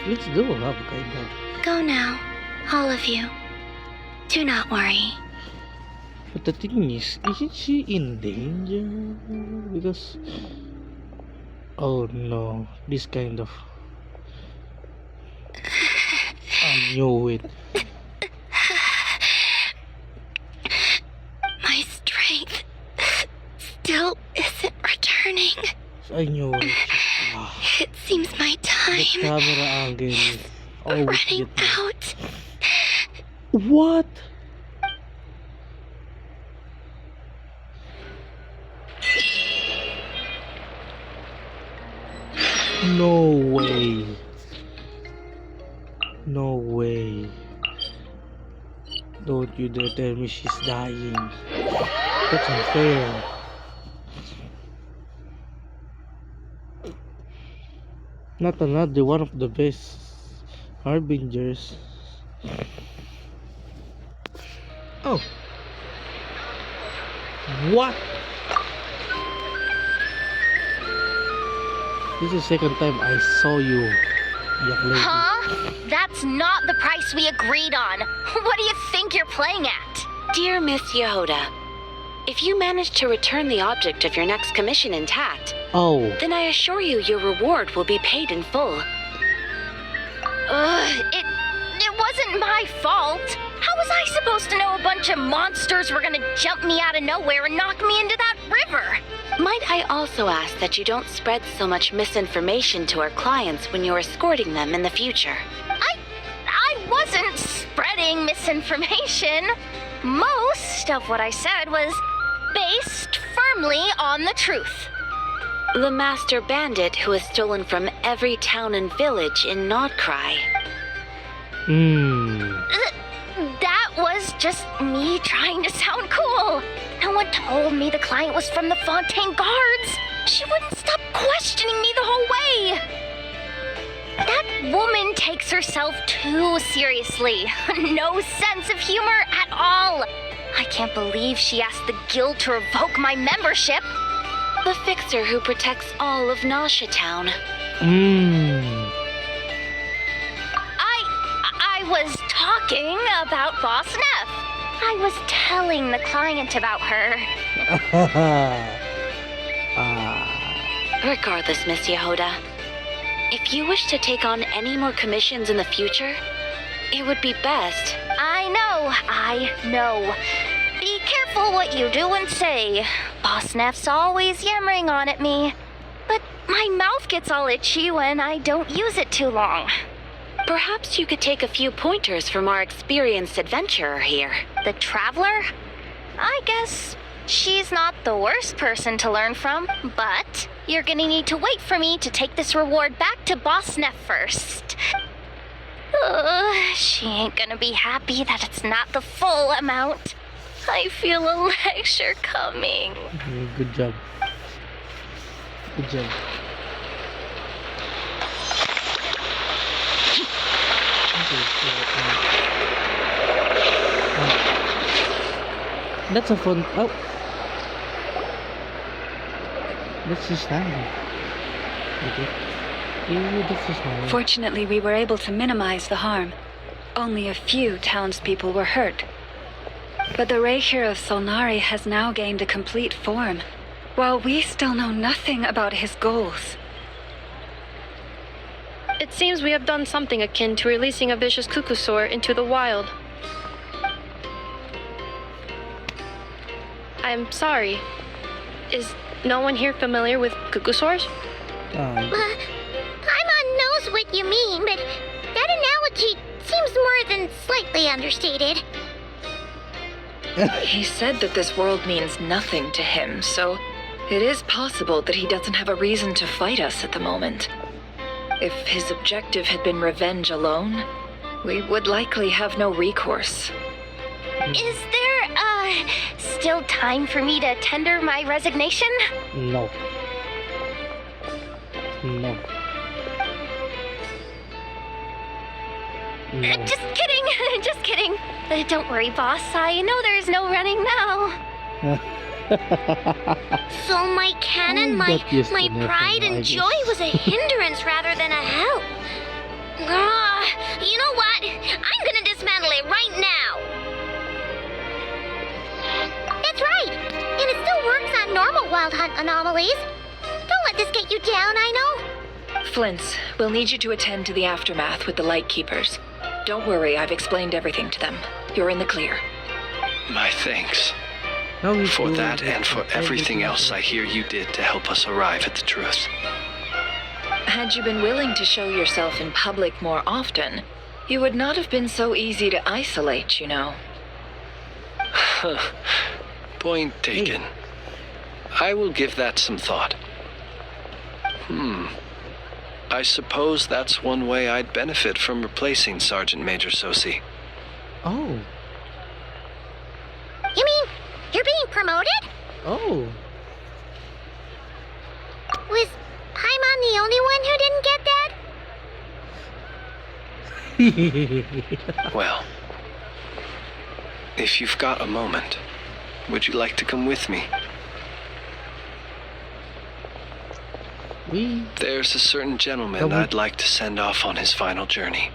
Let's do have kind of. Go now, all of you. Do not worry. But the thing is, isn't she in danger? Because... Oh no, this kind of... I knew it. My strength still isn't returning. I knew it. It seems my The time camera angle is is always running get me. out. What? No way. No way. Don't you dare tell me she's dying. That's unfair. Not another one of the best harbingers. Oh. What? This is the second time I saw you. Yak lady. Huh? That's not the price we agreed on. What do you think you're playing at? Dear Miss Yehoda, if you manage to return the object of your next commission intact, then I assure you your reward will be paid in full. It wasn't my fault. How was I supposed to know a bunch of monsters were gonna jump me out of nowhere and knock me into that river? Might I also ask that you don't spread so much misinformation to our clients when you're escorting them in the future? I wasn't spreading misinformation. Most of what I said was based firmly on the truth. The master bandit who has stolen from every town and village in Rächae. That was just me trying to sound cool. No one told me the client was from the Fontaine Guards. She wouldn't stop questioning me the whole way. That woman takes herself too seriously. No sense of humor at all. I can't believe she asked the guild to revoke my membership. The fixer who protects all of Nasha I was talking about Boss Neff. I was telling the client about her. Regardless, Miss Yehoda, if you wish to take on any more commissions in the future, it would be best. I know. Be careful what you do and say. Boss Neff's always yammering on at me. But my mouth gets all itchy when I don't use it too long. Perhaps you could take a few pointers from our experienced adventurer here. The Traveler? I guess she's not the worst person to learn from, but you're gonna need to wait for me to take this reward back to Boss Neff first. She ain't gonna be happy that it's not the full amount. I feel a lecture coming. Good job. Good job. That's a fun. Oh, that's his hand. Okay. That's his hand. Fortunately, we were able to minimize the harm. Only a few townspeople were hurt. But the Rächae of Solnari has now gained a complete form, while we still know nothing about his goals. It seems we have done something akin to releasing a vicious cuckoosaur into the wild. I'm sorry. Is no one here familiar with cuckoosaurs? Paimon knows what you mean, but that analogy seems more than slightly understated. He said that this world means nothing to him, so it is possible that he doesn't have a reason to fight us at the moment. If his objective had been revenge alone, we would likely have no recourse. Is there, still time for me to tender my resignation? No. Just kidding, just kidding. Don't worry, boss. I know there's no running now. So my cannon, my pride and joy was a hindrance rather than a help. You know what? I'm gonna dismantle it right now. That's right. And it still works on normal wild hunt anomalies. Don't let this get you down, I know. Flint's, we'll need you to attend to the aftermath with the Lightkeepers. Don't worry, I've explained everything to them. You're in the clear. My thanks. For that and for everything else I hear you did to help us arrive at the truth. Had you been willing to show yourself in public more often, you would not have been so easy to isolate, you know. Point taken. I will give that some thought. I suppose that's one way I'd benefit from replacing Sergeant Major Sosi. Oh. You mean you're being promoted? Oh. Was Paimon the only one who didn't get that? Well, if you've got a moment, would you like to come with me? There's a certain gentleman I'd like to send off on his final journey.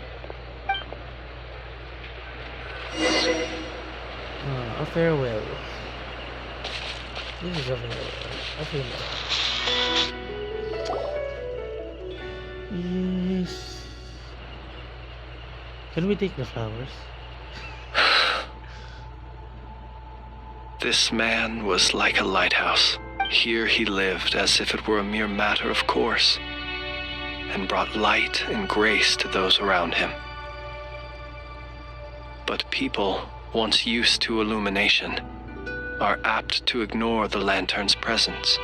A farewell. This is a farewell. A farewell. Yes. Can we take the flowers? This man was like a lighthouse. Here he lived as if it were a mere matter of course, and brought light and grace to those around him. But people, once used to illumination, are apt to ignore the lantern's presence.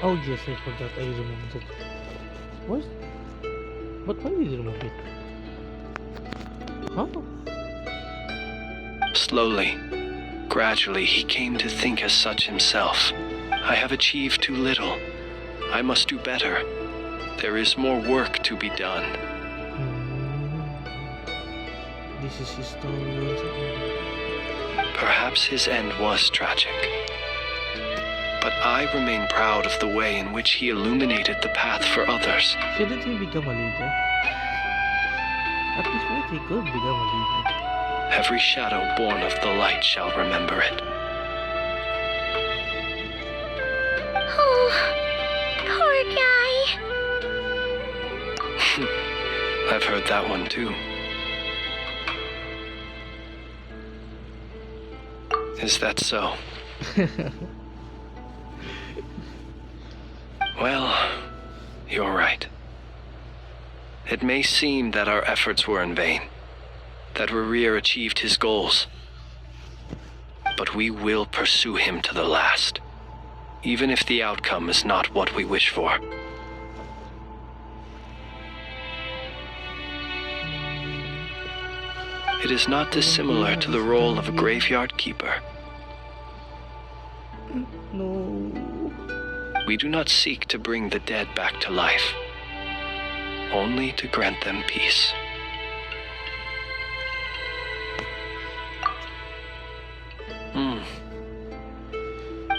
Oh yes, I forgot. I removed it. What? But why did you remove it? Huh? Slowly, gradually, he came to think as such himself. I have achieved too little. I must do better. There is more work to be done. This is his story once again. Perhaps his end was tragic. But I remain proud of the way in which he illuminated the path for others. Shouldn't he become a leader? At this point, he could become a leader. Every shadow born of the light shall remember it. Oh, poor guy. I've heard that one too. Is that so? Well, you're right. It may seem that our efforts were in vain, that Rerir achieved his goals, but we will pursue him to the last, even if the outcome is not what we wish for. It is not dissimilar to the role of a graveyard keeper. No. We do not seek to bring the dead back to life, only to grant them peace.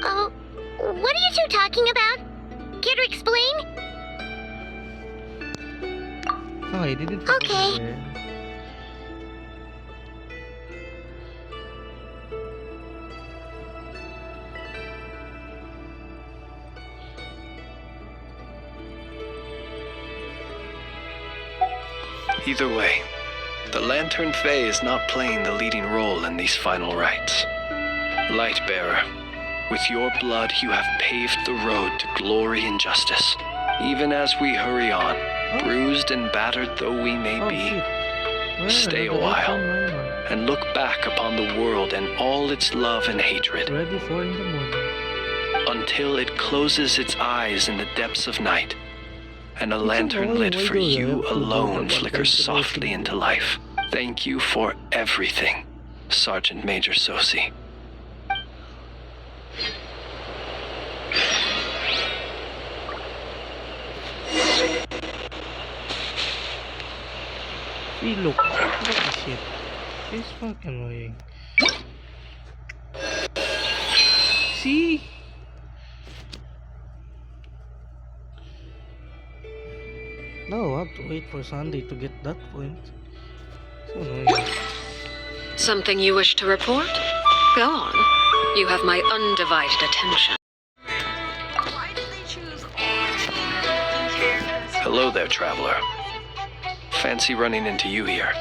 Oh, what are you two talking about? Care to explain? Oh, I didn't. Okay. Either way, the Lantern Fae is not playing the leading role in these final rites. Lightbearer, with your blood you have paved the road to glory and justice. Even as we hurry on, bruised and battered though we may be, stay a while and look back upon the world and all its love and hatred. Ready for in the morning. Until it closes its eyes in the depths of night, and a lantern lit for you alone flickers softly into life. Thank you for everything, Sergeant Major Sosi. See, look. What is shit? She's fucking annoying. See? No, I have to wait for Sunday to get that point. So annoying. Something you wish to report? Go on. You have my undivided attention. Hello there, traveler. Fancy running into you here.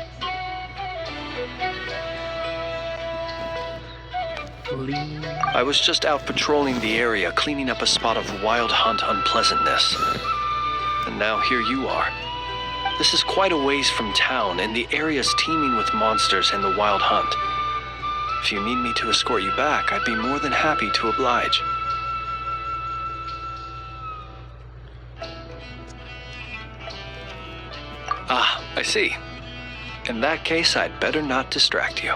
I was just out patrolling the area, cleaning up a spot of wild hunt unpleasantness. And now here you are. This is quite a ways from town, and the area's teeming with monsters and the wild hunt. If you need me to escort you back, I'd be more than happy to oblige. Ah, I see. In that case, I'd better not distract you.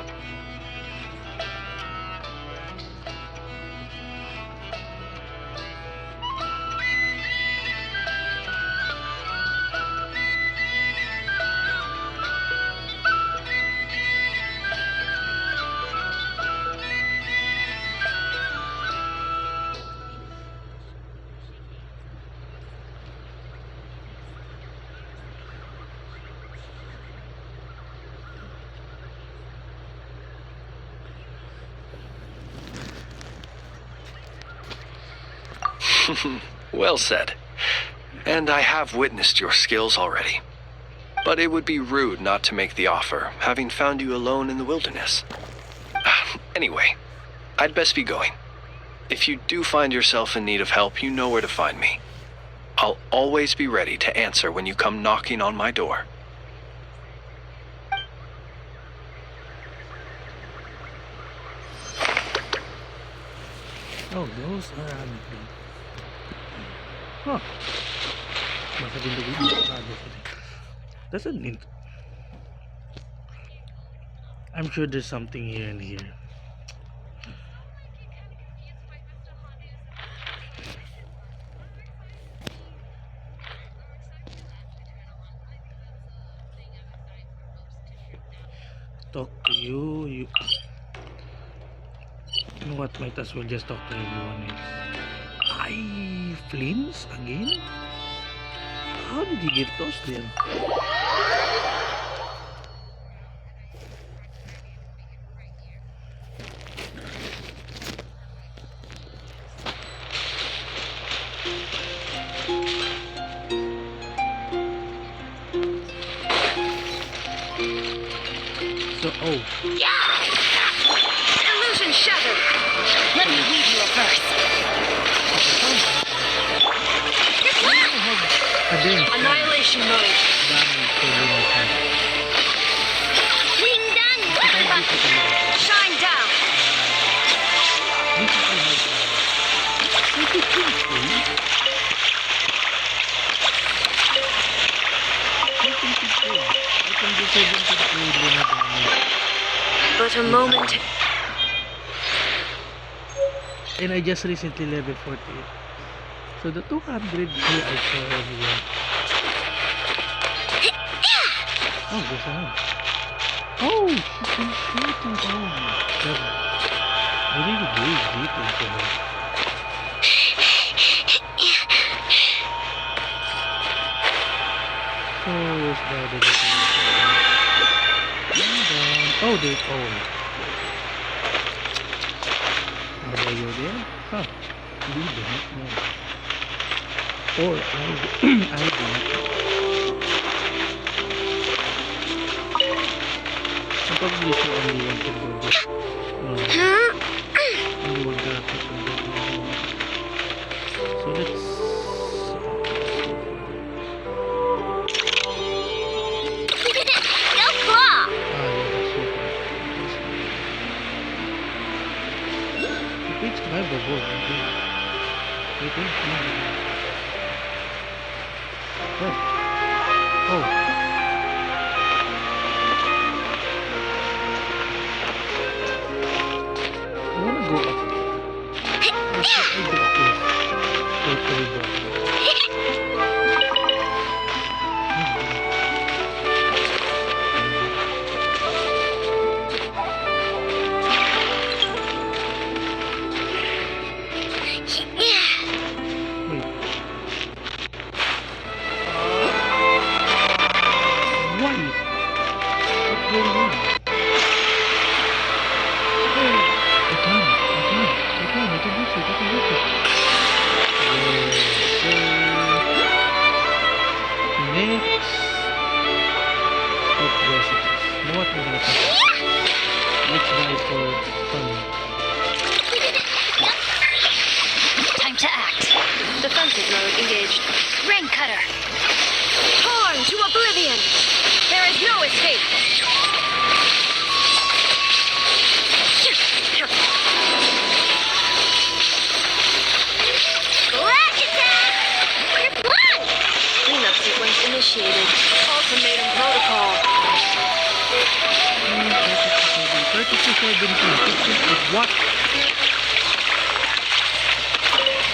Well said. And I have witnessed your skills already. But it would be rude not to make the offer, having found you alone in the wilderness. Anyway, I'd best be going. If you do find yourself in need of help, you know where to find me. I'll always be ready to answer when you come knocking on my door. Oh, those are ugly. Huh. Must have been the video. That's a neat. I'm sure there's something here and here. Talk to you. You know what? Might as well just talk to everyone else. Flames again? How did he get those there? So, oh. Illusion shattered. Let me weave you a verse. Annihilation mode. Wing done. Shine down. But a moment. And I just recently level 48. So the 200 here I saw everywhere. Oh, there's another. Oh, she can shoot it. Oh my god. I really gave details to her. So where's the other oh, there's are you there? Huh. We do not know. Or I do not know. I'm probably sure only one can go there. Only one character can go there. So let's... What?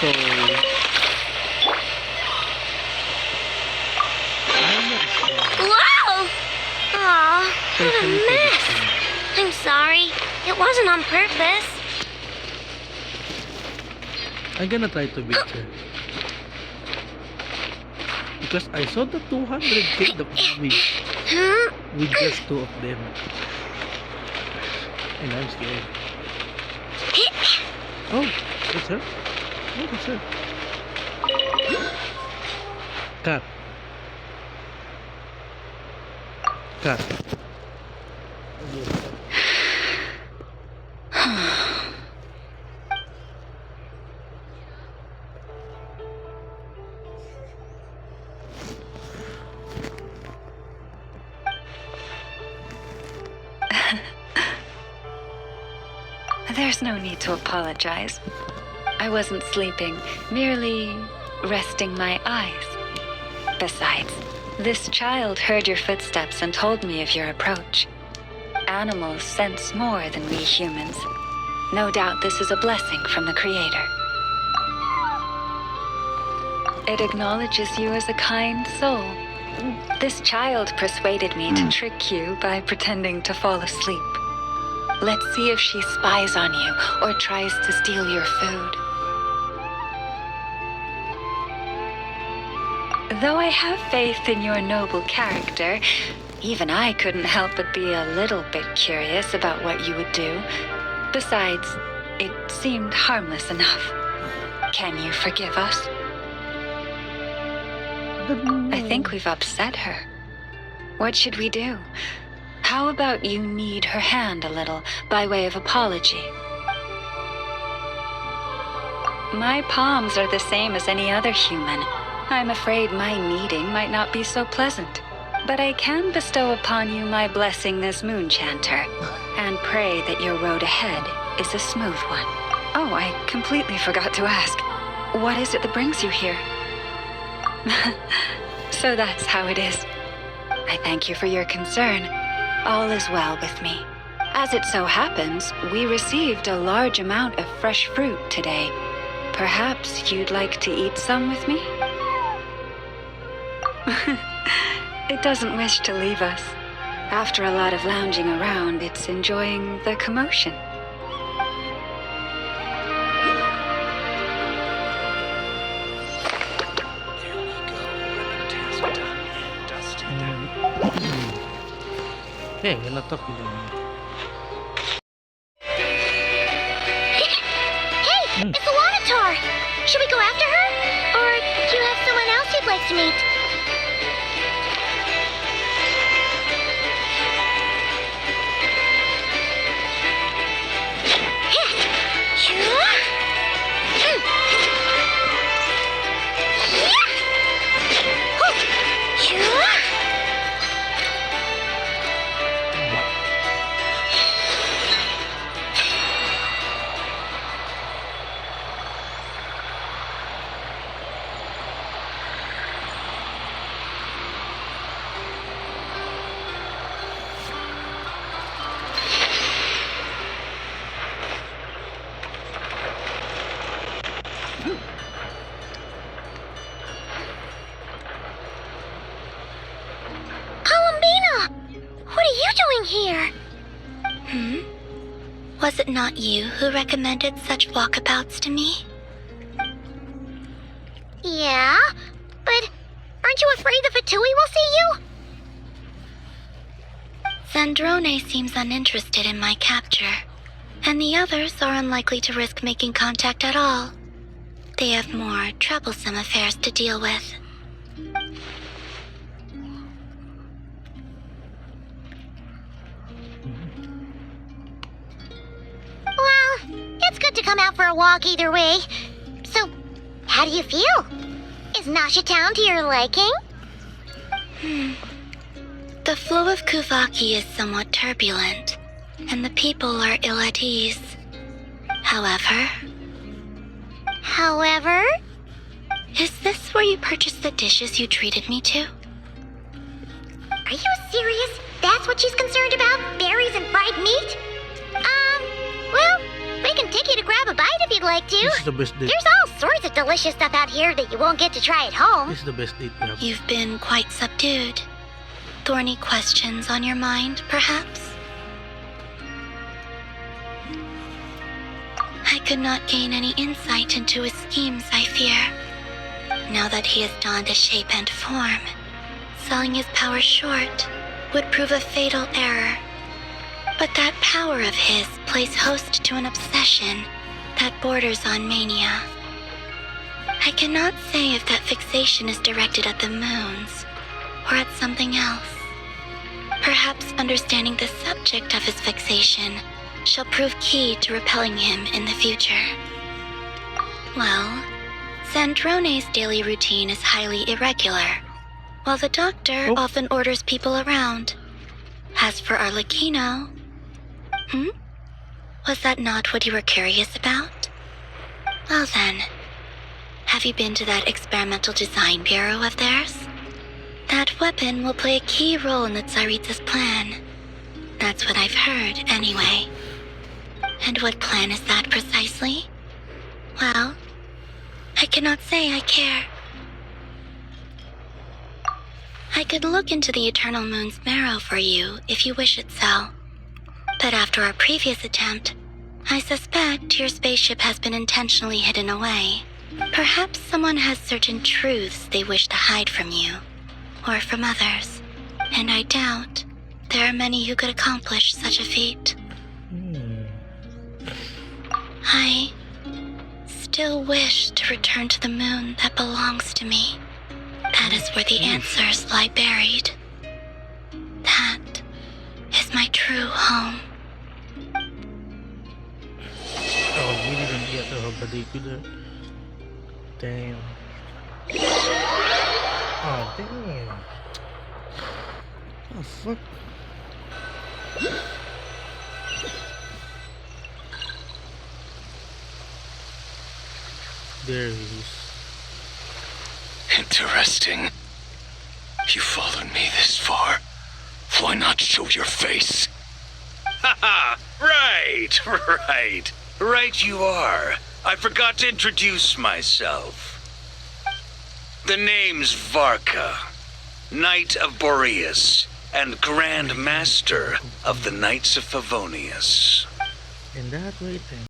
So Whoa! Aw, what a mess. I'm sorry. It wasn't on purpose. I'm gonna try to beat her. Because I saw the 200k the damage with just two of them. And I'm scared. Oh, that's her. Oh, that's her. Cut. Cut. There's no need to apologize. I wasn't sleeping, merely resting my eyes. Besides, this child heard your footsteps and told me of your approach. Animals sense more than we humans. No doubt this is a blessing from the Creator. It acknowledges you as a kind soul. This child persuaded me to trick you by pretending to fall asleep. Let's see if she spies on you or tries to steal your food. Though I have faith in your noble character, even I couldn't help but be a little bit curious about what you would do. Besides, it seemed harmless enough. Can you forgive us? I think we've upset her. What should we do? How about you knead her hand a little by way of apology? My palms are the same as any other human. I'm afraid my kneading might not be so pleasant. But I can bestow upon you my blessing as Moonchanter, and pray that your road ahead is a smooth one. Oh, I completely forgot to ask. What is it that brings you here? So that's how it is. I thank you for your concern. All is well with me. As it so happens, we received a large amount of fresh fruit today. Perhaps you'd like to eat some with me? It doesn't wish to leave us. After a lot of lounging around, it's enjoying the commotion. Hey, we're not talking to me. Hey, it's Alanatar! Should we go after her? Or do you have someone else you'd like to meet? Here. Was it not you who recommended such walkabouts to me? Yeah, but aren't you afraid the Fatui will see you? Zandrone seems uninterested in my capture, and the others are unlikely to risk making contact at all. They have more troublesome affairs to deal with. Well, it's good to come out for a walk either way. So, how do you feel? Is Nasha Town to your liking? The flow of Kuvaki is somewhat turbulent, and the people are ill at ease. However? Is this where you purchased the dishes you treated me to? Are you serious? That's what she's concerned about? Berries and fried meat? Well, we can take you to grab a bite if you'd like to. This is the best date. There's all sorts of delicious stuff out here that you won't get to try at home. This is the best date we have. You've been quite subdued. Thorny questions on your mind, perhaps? I could not gain any insight into his schemes, I fear. Now that he has donned a shape and form, selling his power short would prove a fatal error. But that power of his plays host to an obsession that borders on mania. I cannot say if that fixation is directed at the moons or at something else. Perhaps understanding the subject of his fixation shall prove key to repelling him in the future. Well, Sandrone's daily routine is highly irregular, while the doctor often orders people around. As for Arlecchino... Was that not what you were curious about? Well then, have you been to that experimental design bureau of theirs? That weapon will play a key role in the Tsaritsa's plan. That's what I've heard, anyway. And what plan is that precisely? Well, I cannot say I care. I could look into the Eternal Moon's marrow for you if you wish it so. But after our previous attempt, I suspect your spaceship has been intentionally hidden away. Perhaps someone has certain truths they wish to hide from you, or from others, and I doubt there are many who could accomplish such a feat. I still wish to return to the moon that belongs to me. That is where the answers lie buried. That is my true home. Oh, we didn't get to her particular. Damn. Oh, damn. Oh, fuck. There he is. Interesting. You followed me this far. Why not show your face? Haha! Right. Right you are. I forgot to introduce myself. The name's Varka, Knight of Boreas, and Grand Master of the Knights of Favonius. And that way, then.